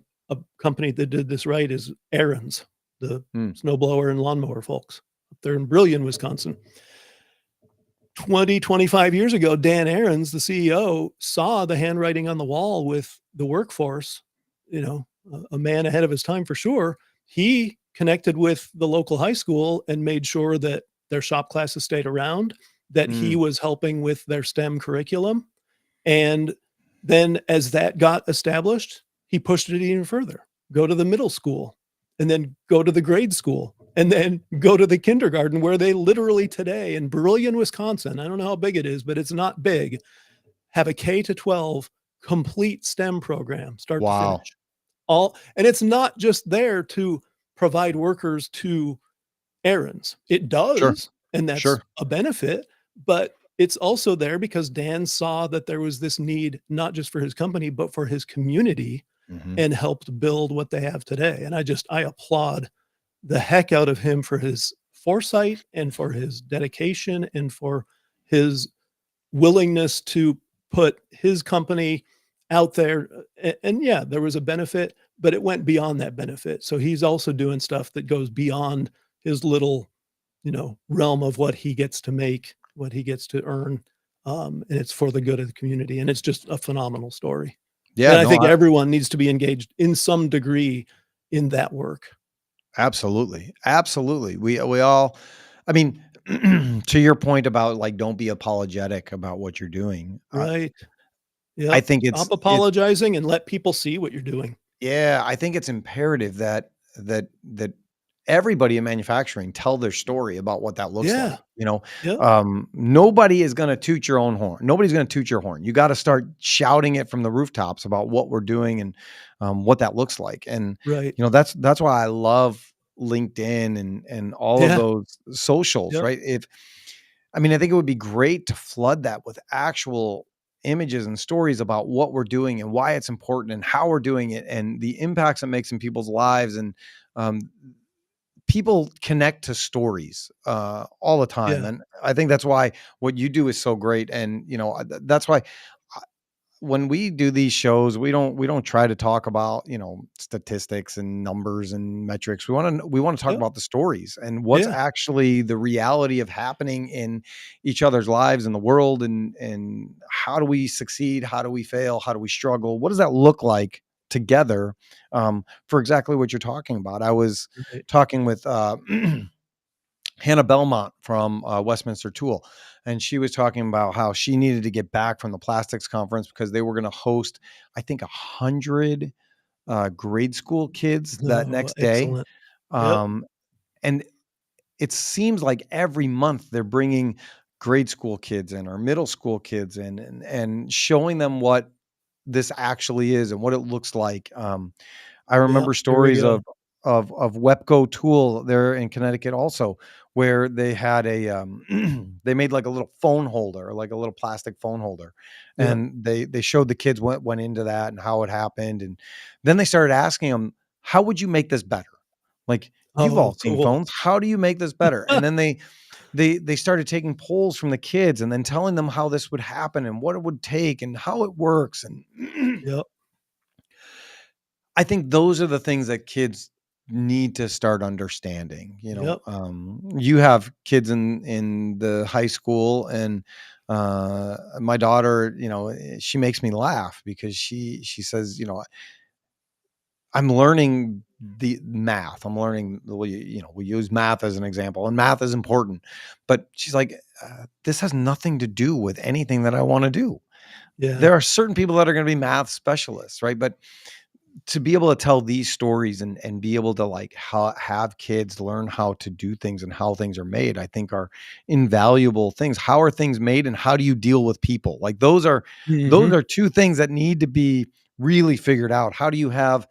company that did this right is Aaron's, the
Mm.
snowblower and lawnmower folks up there in Brillion, Wisconsin. 25 years ago, Dan Aarons, the CEO, saw the handwriting on the wall with the workforce, a man ahead of his time for sure. He connected with the local high school and made sure that their shop classes stayed around, that he
Mm.
was helping with their STEM curriculum. And then as that got established, he pushed it even further. Go to the middle school and then go to the grade school and then go to the kindergarten where they literally today in Brillion, Wisconsin, I don't know how big it is, but it's not big, have a K to 12 complete STEM program, start to
Wow.
finish. And it's not just there to provide workers to errands. It
Sure.
does, and that's
Sure.
a benefit, but it's also there because Dan saw that there was this need, not just for his company, but for his community,
Mhm.
and helped build what they have today. And I applaud the heck out of him for his foresight and for his dedication and for his willingness to put his company out there. And yeah, there was a benefit, but it went beyond that benefit. So he's also doing stuff that goes beyond his little, realm of what he gets to make, what he gets to earn. And it's for the good of the community. And it's just a phenomenal story.
Yeah,
And I
no,
think everyone needs to be engaged in some degree in that work.
absolutely. Absolutely. We all, I mean, to your point about like, don't be apologetic about what you're doing.
Right.
I
Yep.
think
Stop
it's
apologizing and let people see what you're doing.
yeah, I think it's imperative that everybody in manufacturing tell their story about what that looks
Yeah.
like.
Yep.
Nobody is going to toot your own horn. Nobody's going to toot your horn. You got to start shouting it from the rooftops about what we're doing and what that looks like. And
Right.
that's why I love LinkedIn and all of
Yeah.
those socials,
Yep.
right? I think it would be great to flood that with actual images and stories about what we're doing and why it's important and how we're doing it and the impacts it makes in people's lives. And um, people connect to stories all the time.
Yeah.
And I think that's why what you do is so great. And, that's why when we do these shows, we don't try to talk about, statistics and numbers and metrics. We want to talk
Yep.
about the stories and what's
Yeah.
actually the reality of happening in each other's lives in the world and how do we succeed? How do we fail? How do we struggle? What does that look like together for exactly what you're talking about? I was
Right.
talking with Hannah Belmont from Westminster Tool. And she was talking about how she needed to get back from the plastics conference because they were going to host, I think, 100 grade school kids that
Oh,
next day.
excellent. Yep.
Um, and it seems like every month they're bringing grade school kids in or middle school kids in and showing them what this actually is and what it looks like. I
Yep.
remember
Here we
stories
go.
of Wepco Tool there in Connecticut also, where they had they made like a little phone holder, like a little plastic phone holder,
Yep.
and they showed the kids what went into that and how it happened, and then they started asking them, "How would you make this better? Like you've
Oh,
all seen
cool.
phones, how do you make this better?" And then they started taking polls from the kids and then telling them how this would happen and what it would take and how it works and
Yep.
I think those are the things that kids need to start understanding.
Yep.
You have kids in the high school, and my daughter, she makes me laugh because she says, I'm learning the math. I'm learning we use math as an example, and math is important. But she's like, this has nothing to do with anything that I want to do.
Yeah.
There are certain people that are going to be math specialists, right? But to be able to tell these stories and be able to like have kids learn how to do things and how things are made, I think are invaluable things. How are things made and how do you deal with people? Like those
Hmm.
are two things that need to be really figured out. How do you have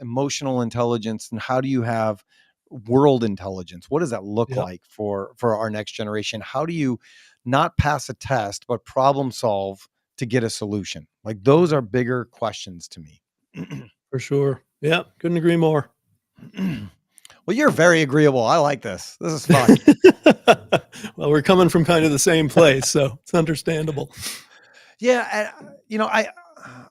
emotional intelligence and how do you have world intelligence? What does that look
Yep,
like for our next generation? How do you not pass a test but problem solve to get a solution? Like those are bigger questions to me.
for sure. Yeah, couldn't agree more.
Well, you're very agreeable. I like this. This is fun.
Well, we're coming from kind of the same place, so it's understandable.
Yeah, and,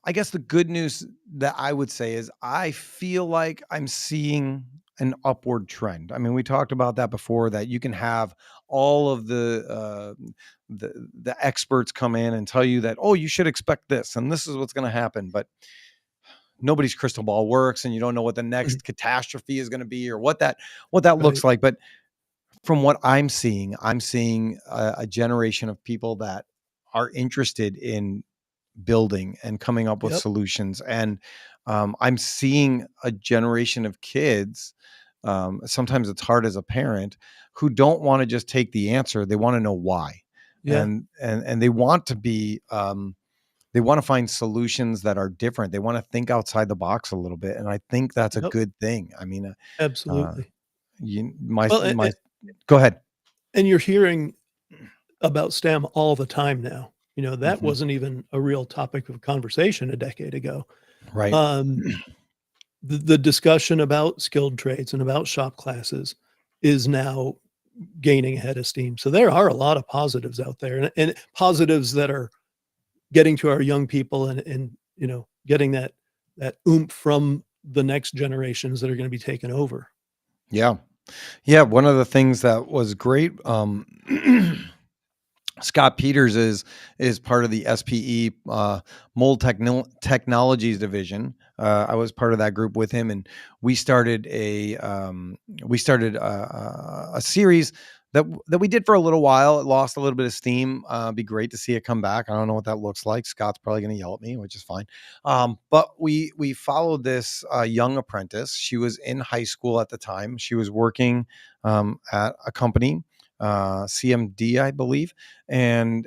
I guess the good news that I would say is I feel like I'm seeing an upward trend. I mean, we talked about that before, that you can have all of the experts come in and tell you that, oh, you should expect this and this is what's going to happen, but nobody's crystal ball works and you don't know what the
Mhm.
next catastrophe is going to be or what that looks
Right.
like. But from what I'm seeing a generation of people that are interested in building and coming up with
Yep.
solutions. And I'm seeing a generation of kids. Sometimes it's hard as a parent who don't want to just take the answer; they want to know why,
Yeah.
and they want to be. They want to find solutions that are different. They want to think outside the box a little bit, and I think that's a
Yep.
good thing. I mean, uh,
Absolutely.
you, my
Well,
my. Go ahead.
and you're hearing about STEM all the time now. That
Mhm.
wasn't even a real topic of conversation a decade ago.
Right.
Um, the discussion about skilled trades and about shop classes is now gaining head of steam. So there are a lot of positives out there, and positives that are getting to our young people, and getting that oomph from the next generations that are going to be taken over.
Yeah. Yeah. One of the things that was great, Scott Peters is part of the SPE Technologies division. I was part of that group with him, and we started a series that we did for a little while. It lost a little bit of steam. Be great to see it come back. I don't know what that looks like. Scott's probably going to yell at me, which is fine. But we followed this young apprentice. She was in high school at the time. She was working at a company, CMD, I believe, and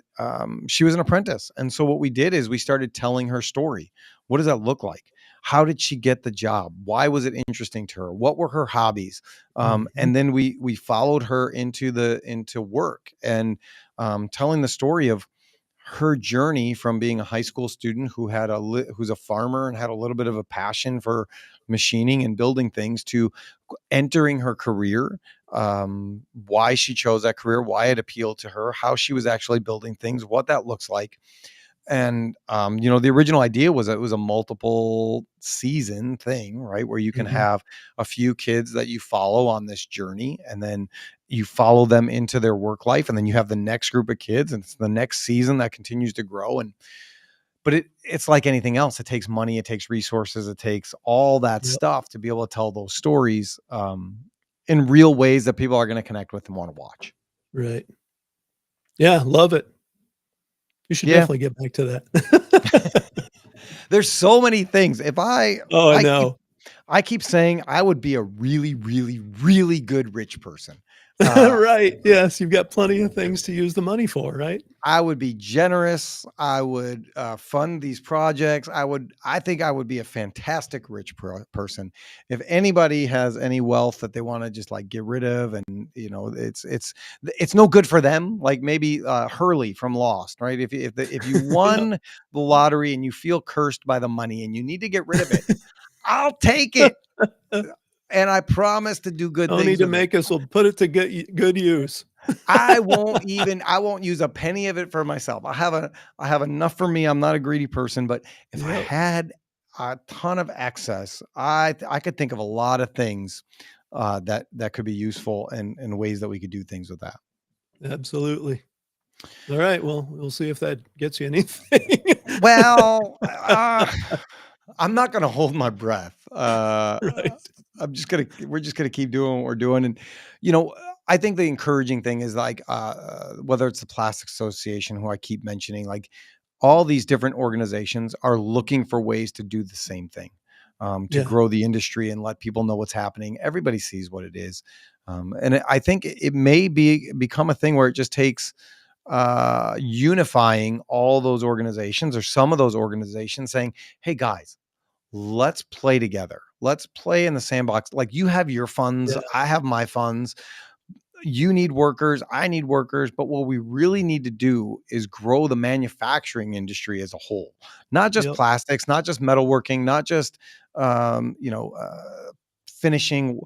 she was an apprentice. And so what we did is we started telling her story. What does that look like? How did she get the job? Why was it interesting to her? What were her hobbies?
Mhm.
And then we followed her into work and telling the story of her journey from being a high school student who's a farmer and had a little bit of a passion for machining and building things, to entering her career, why she chose that career, why it appealed to her, how she was actually building things, what that looks like. And the original idea was that it was a multiple season thing, right? Where you can
Mhm.
have a few kids that you follow on this journey, and then you follow them into their work life, and then you have the next group of kids, and it's the next season that continues to grow. And but it's like anything else. It takes money, it takes resources, it takes all that
Yep.
stuff to be able to tell those stories in real ways that people are going to connect with and want to watch.
Right. Yeah, love it. You should
Yeah.
definitely get back to that.
There's so many things. If I
Oh, I
I keep
know.
I keep saying I would be a really, really, really good rich person. Uh,
Right. Yes, you've got plenty of things to use the money for, right?
I would be generous. I would fund these projects. I think I would be a fantastic rich person. If anybody has any wealth that they want to just like get rid of, and it's no good for them. Like maybe Hurley from Lost, right? If you
Yep.
won the lottery and you feel cursed by the money and you need to get rid of it, I'll take it, and I promise to do good
No need
things
to
with it.
make us. We'll put it to good use.
I won't use a penny of it for myself. I have enough for me. I'm not a greedy person, but if I
Yep.
had a ton of excess, I could think of a lot of things that could be useful, and ways that we could do things with that.
Absolutely. All right. Well, we'll see if that gets you anything.
Well, I'm not going to hold my breath.
Right.
We're just gonna keep doing what we're doing. And, you know, I think the encouraging thing is like, whether it's the Plastic Association, who I keep mentioning, like all these different organizations are looking for ways to do the same thing. to grow the industry and let people know what's happening. Everybody sees what it is. And I think it may become a thing where it just takes unifying all those organizations or some of those organizations saying, hey guys, let's play together. Let's play in the sandbox. Like, you have your funds, I have my funds. You need workers, I need workers. But what we really need to do is grow the manufacturing industry as a whole, not just plastics, not just metalworking, not just, finishing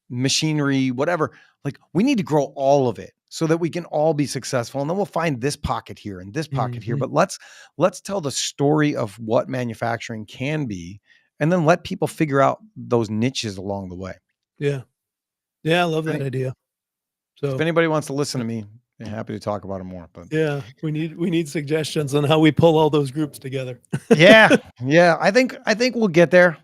machinery, whatever. Like, we need to grow all of it so that we can all be successful. And then we'll find this pocket here and this pocket here. But let's tell the story of what manufacturing can be, and then let people figure out those niches along the way.
Yeah. Yeah. I love that idea. So
if anybody wants to listen to me, I'm happy to talk about it more. But
yeah, we need suggestions on how we pull all those groups together.
Yeah. I think we'll get there.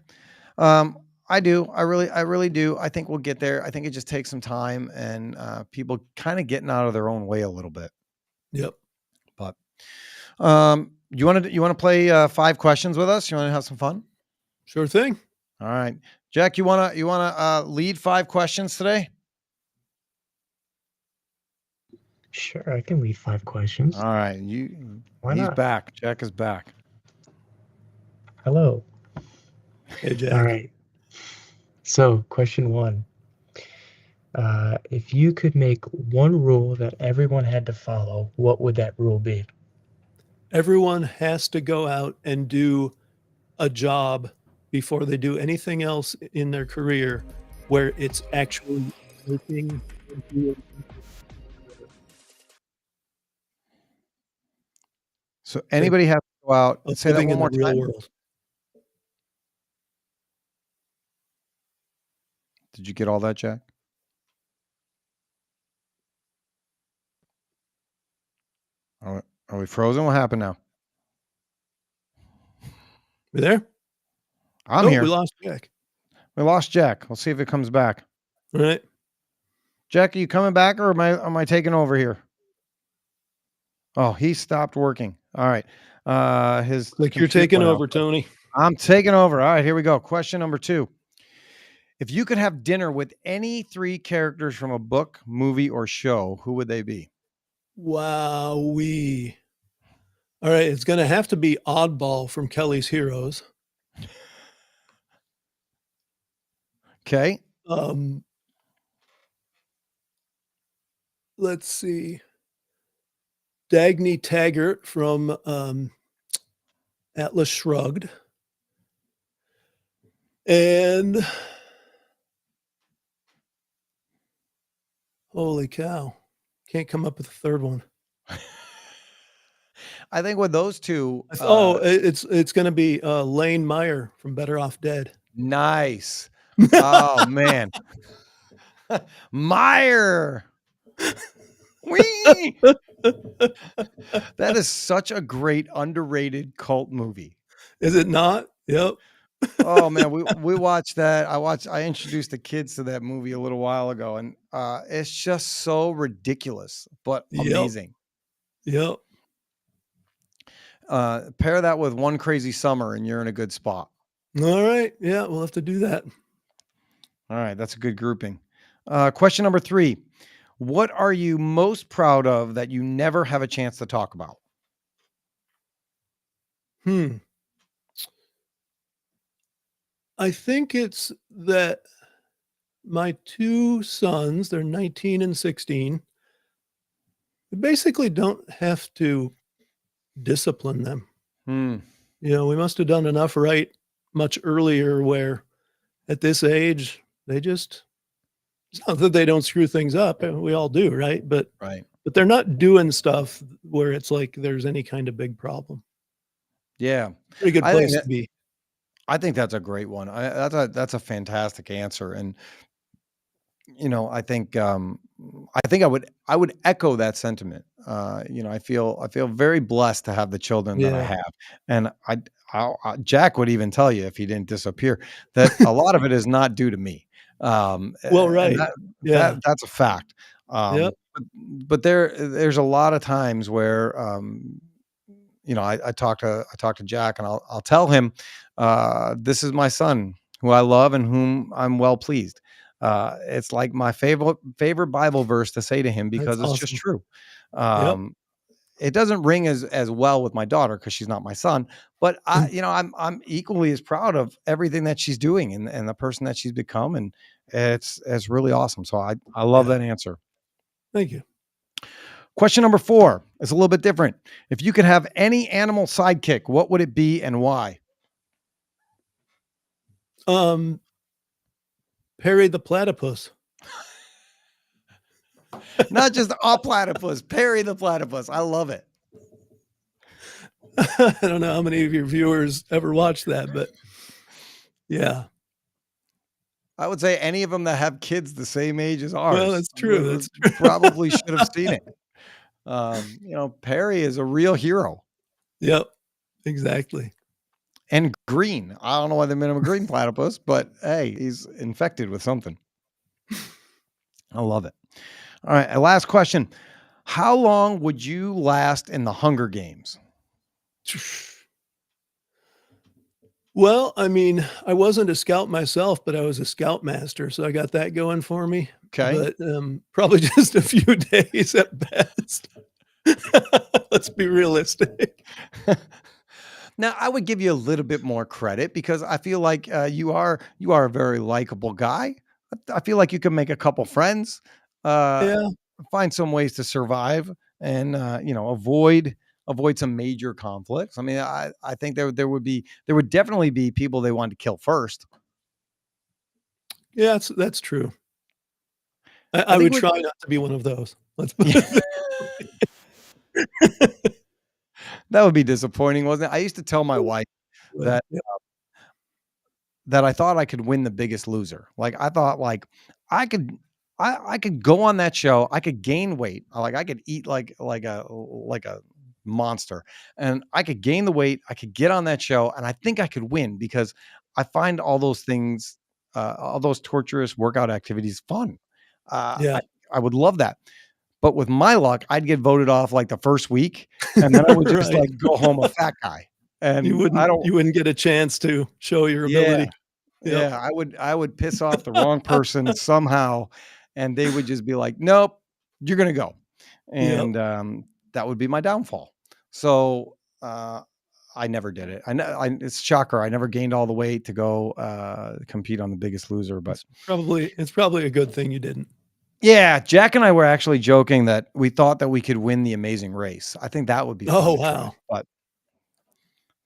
I do. I really do. I think we'll get there. I think it just takes some time and people kind of getting out of their own way a little bit.
Yep.
But you want to play 5 questions with us? You want to have some fun?
Sure thing.
All right, Jack, you want to lead 5 questions today?
Sure, I can lead 5 questions.
All right, he's not back. Jack is back.
Hello.
Hey, Jack.
All right. So, question 1. If you could make one rule that everyone had to follow, what would that rule be?
Everyone has to go out and do a job before they do anything else in their career where it's actually working.
So anybody has to go out and say that one more time.
World.
Did you get all that, Jack? Are we frozen? What happened now?
You there?
I'm here.
We lost Jack.
We lost Jack. We'll see if it comes back.
All right.
Jack, are you coming back, or am I taking over here? Oh, he stopped working. All right.
You're taking over, Tony.
I'm taking over. All right, here we go. Question number 2. If you could have dinner with any 3 characters from a book, movie, or show, who would they be?
Wowee. All right, it's going to have to be Oddball from Kelly's Heroes.
Okay.
Let's see. Dagny Taggart from Atlas Shrugged. And holy cow. Can't come up with a third one.
I think with those 2.
It's going to be Lane Meyer from Better Off Dead.
Nice. Oh, man. Meyer. Wee. That is such a great underrated cult movie.
Is it not? Yep.
Oh man, we watched that. I introduced the kids to that movie a little while ago, and it's just so ridiculous but amazing.
Yep.
Pair that with One Crazy Summer and you're in a good spot.
All right. Yeah, we'll have to do that.
All right, that's a good grouping. Question number 3. What are you most proud of that you never have a chance to talk about?
I think it's that my 2 sons, they're 19 and 16, we basically don't have to discipline them. We must have done enough right much earlier where at this age, it's not that they don't screw things up. We all do, right? But they're not doing stuff where it's like there's any kind of big problem.
Yeah.
Pretty good place to be.
I think that's a great one. That's a fantastic answer. And, I think I would echo that sentiment. I feel very blessed to have the children that I have. And Jack would even tell you if he didn't disappear that a lot of it is not due to me.
Well, right.
That's a fact. But there's a lot of times where, I talk to Jack, and I'll tell him, this is my son who I love and whom I'm well pleased. It's like my favorite Bible verse to say to him,
That's
because it's just
awesome.
true.
Yep.
Um, it doesn't ring as well with my daughter because she's not my son, but I'm equally as proud of everything that she's doing, and the person that she's become, and it's really awesome. So I love
Yeah.
that answer.
Thank you.
Question number 4 is a little bit different. If you could have any animal sidekick, what would it be and why?
Um, Perry the platypus.
Not just a platypus, Perry the platypus. I love it.
I don't know how many of your viewers ever watched that, but yeah.
I would say any of them that have kids the same age as ours
Well, that's true. That's true.
probably should have seen it. Perry is a real hero.
Yep. Exactly.
And green. I don't know why they made him a green platypus, but hey, he's infected with something. I love it. All right, last question. How long would you last in the Hunger Games?
Well, I mean, I wasn't a scout myself, but I was a scoutmaster, so I got that going for me.
Okay.
But probably just a few days at best. Let's be realistic.
Now, I would give you a little bit more credit because I feel like you are a very likable guy. I feel like you can make a couple friends,
Yeah.
find some ways to survive, and avoid some major conflicts. I mean, I think there would definitely be people they wanted to kill first.
Yeah, that's true. I
think
would
with-
try not to be one of those. Let's put it
That would be disappointing, wasn't it? I used to tell my wife that
Yeah.
that I thought I could win The Biggest Loser. Like I thought, like I could go on that show. I could gain weight. Like I could eat like a monster, and I could gain the weight. I could get on that show, and I think I could win because I find all those things, all those torturous workout activities, fun.
Yeah.
I would love that. But with my luck, I'd get voted off like the first week, and then I would just
Right.
like go home a fat guy. And
You wouldn't get a chance to show your ability. Yep.
yeah, I would piss off the wrong person somehow, and they would just be like, "Nope, you're gonna go," and that would be my downfall. So I never did it. It's a shocker. I never gained all the weight to go compete on The Biggest Loser, but
It's probably a good thing you didn't.
yeah, Jack and I were actually joking that we thought that we could win The Amazing Race. I think that would be fun
Oh,
to try,
wow.
but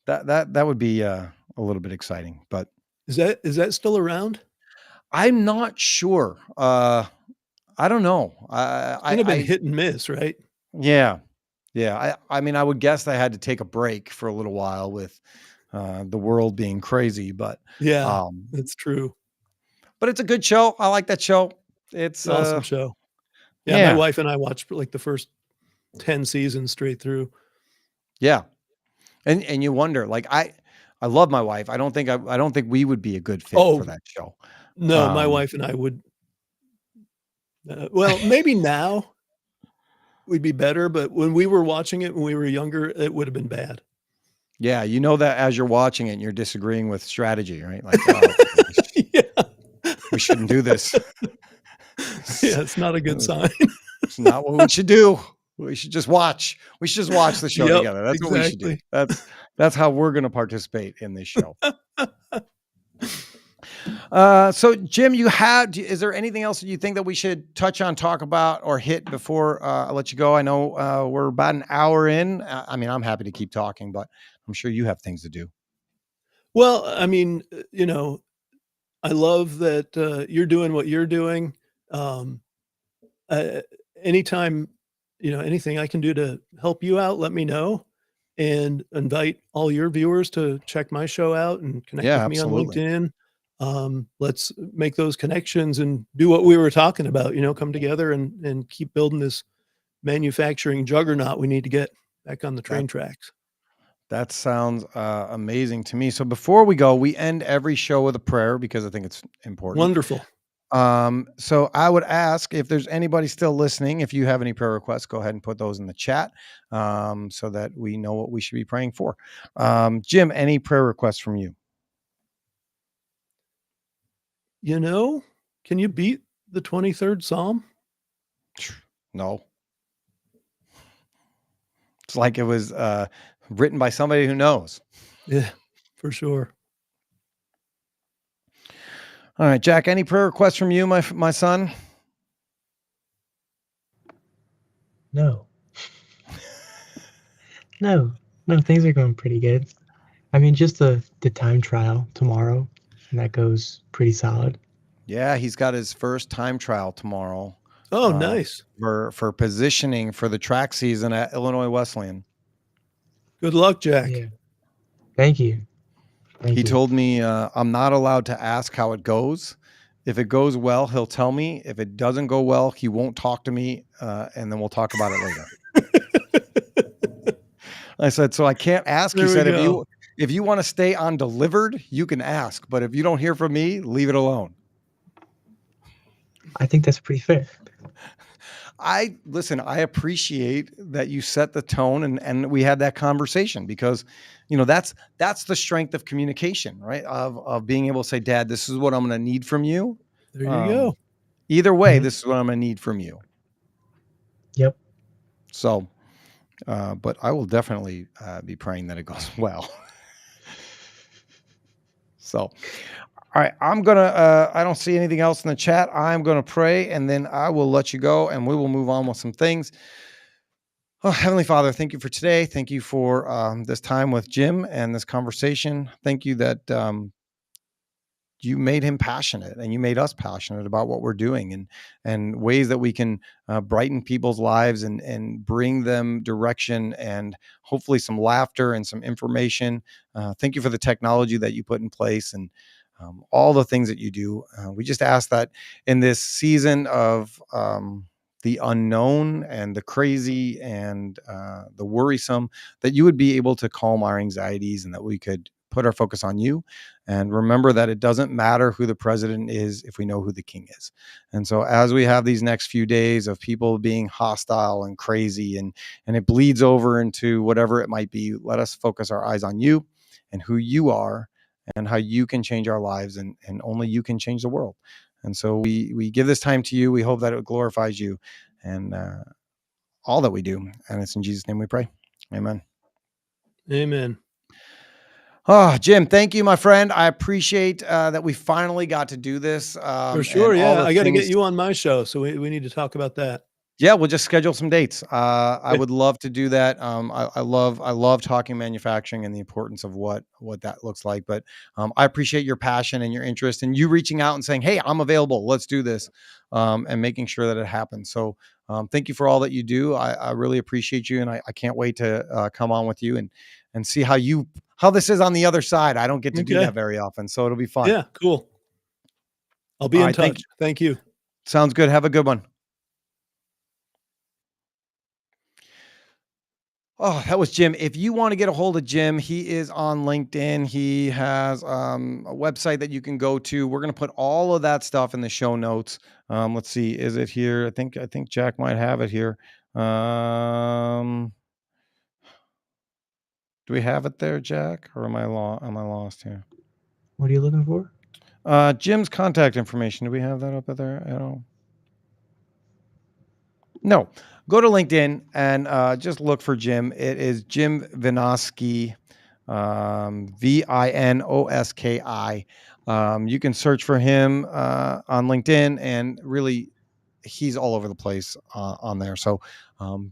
that would be a little bit exciting, but
Is that still around?
I'm not sure. I don't know.
It's kind of been hit and miss, right?
Yeah. Yeah. I mean, I would guess I had to take a break for a little while with the world being crazy, but
Yeah, that's true.
but it's a good show. I like that show.
It's an awesome show. Yeah,
yeah.
my wife and I watched like the first 10 seasons straight through.
Yeah. And you wonder, like I love my wife. I don't think we would be a good fit for that show.
No, my wife and I would. Well, maybe now we'd be better, but when we were watching it when we were younger, it would have been bad.
Yeah, you know that as you're watching it, and you're disagreeing with strategy, right? Like,
Yeah.
we shouldn't do this.
Yeah, it's not a good sign.
It's not what we should do. We should just watch. We should just watch the show
Yep,
together. That's what we should do.
exactly.
That's how we're going to participate in this show. So Jim, is there anything else that you think that we should touch on, talk about, or hit before I let you go? I know we're about an hour in. I mean, I'm happy to keep talking, but I'm sure you have things to do.
Well, I mean, I love that you're doing what you're doing. Anytime, anything I can do to help you out, let me know, and invite all your viewers to check my show out and connect with me on
absolutely.
LinkedIn. Let's make those connections and do what we were talking about, come together and keep building this manufacturing juggernaut we need to get back on the train tracks.
That sounds amazing to me. So before we go, we end every show with a prayer because I think it's important.
Wonderful.
So I would ask if there's anybody still listening, if you have any prayer requests, go ahead and put those in the chat, so that we know what we should be praying for. Jim, any prayer requests from you?
Can you beat the 23rd Psalm?
No. It's like it was written by somebody who knows.
Yeah, for sure.
All right, Jack, any prayer requests from you, my son?
No. No, things are going pretty good. I mean, just the time trial tomorrow, and that goes pretty solid.
Yeah, he's got his first time trial tomorrow.
Oh, nice.
For positioning for the track season at Illinois Wesleyan.
Good luck, Jack.
Yeah. Thank you.
He told me I'm not allowed to ask how it goes. If it goes well, he'll tell me. If it doesn't go well, he won't talk to me, and then we'll talk about it later. I said, so I can't ask. He said, if you want to stay undelivered, you can ask. But if you don't hear from me, leave it alone.
I think that's pretty fair.
I appreciate that you set the tone and we had that conversation, because, that's the strength of communication, right? Of being able to say, Dad, this is what I'm going to need from you.
There you go.
Either way, this is what I'm going to need from you.
Yep.
So, but I will definitely be praying that it goes well. So, all right, I'm going to, I don't see anything else in the chat. I'm going to pray, and then I will let you go, and we will move on with some things. Oh, Heavenly Father, thank you for today. Thank you for this time with Jim and this conversation. Thank you that you made him passionate, and you made us passionate about what we're doing, and ways that we can brighten people's lives and bring them direction and hopefully some laughter and some information. Thank you for the technology that you put in place, and all the things that you do. We just ask that in this season of the unknown and the crazy and the worrisome, that you would be able to calm our anxieties, and that we could put our focus on you and remember that it doesn't matter who the president is if we know who the king is. And so as we have these next few days of people being hostile and crazy, and it bleeds over into whatever it might be, let us focus our eyes on you and who you are and how you can change our lives, and only you can change the world. And so we give this time to you. We hope that it glorifies you and all that we do. And it's in Jesus' name we pray. Amen.
Amen.
Oh, Jim, thank you, my friend. I appreciate that we finally got to do this.
For sure, yeah. I got to get you on my show, so we need to talk about that.
Yeah, we'll just schedule some dates. I would love to do that. I love talking manufacturing and the importance of what that looks like. But I appreciate your passion and your interest, and you reaching out and saying, "Hey, I'm available. Let's do this," and making sure that it happens. So thank you for all that you do. I really appreciate you, and I can't wait to come on with you and see how this is on the other side. I don't get to do that very often, so it'll be fun.
Yeah, cool. I'll be in touch. Thank you.
Sounds good. Have a good one. Oh, that was Jim. If you want to get a hold of Jim, he is on LinkedIn. He has a website that you can go to. We're going to put all of that stuff in the show notes. Let's see. Is it here? I think Jack might have it here. Do we have it there, Jack? Or am I lost here?
What are you looking for?
Jim's contact information. Do we have that up there at all? No. Go to LinkedIn and just look for Jim. It is Jim Vinoski, Vinoski. You can search for him on LinkedIn, and really, he's all over the place on there. So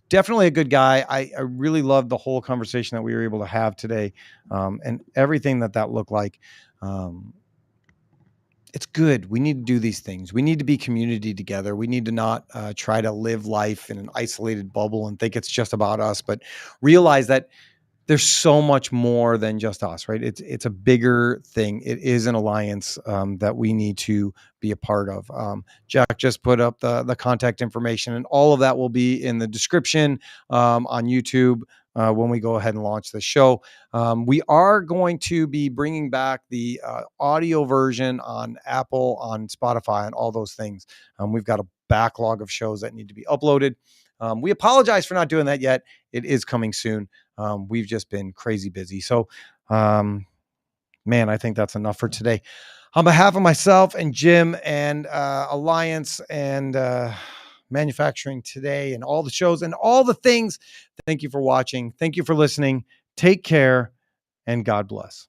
definitely a good guy. I really loved the whole conversation that we were able to have today, and everything that looked like. It's good. We need to do these things. We need to be community together. We need to not try to live life in an isolated bubble and think it's just about us, but realize that there's so much more than just us, right? It's a bigger thing. It is an alliance that we need to be a part of. Jack just put up the contact information, and all of that will be in the description on YouTube. when we go ahead and launch the show. We are going to be bringing back the audio version on Apple, on Spotify, and all those things. We've got a backlog of shows that need to be uploaded. We apologize for not doing that yet. It is coming soon. We've just been crazy busy. So, man, I think that's enough for today. On behalf of myself and Jim and Alliance and Manufacturing Today and all the shows and all the things, thank you for watching. Thank you for listening. Take care and God bless.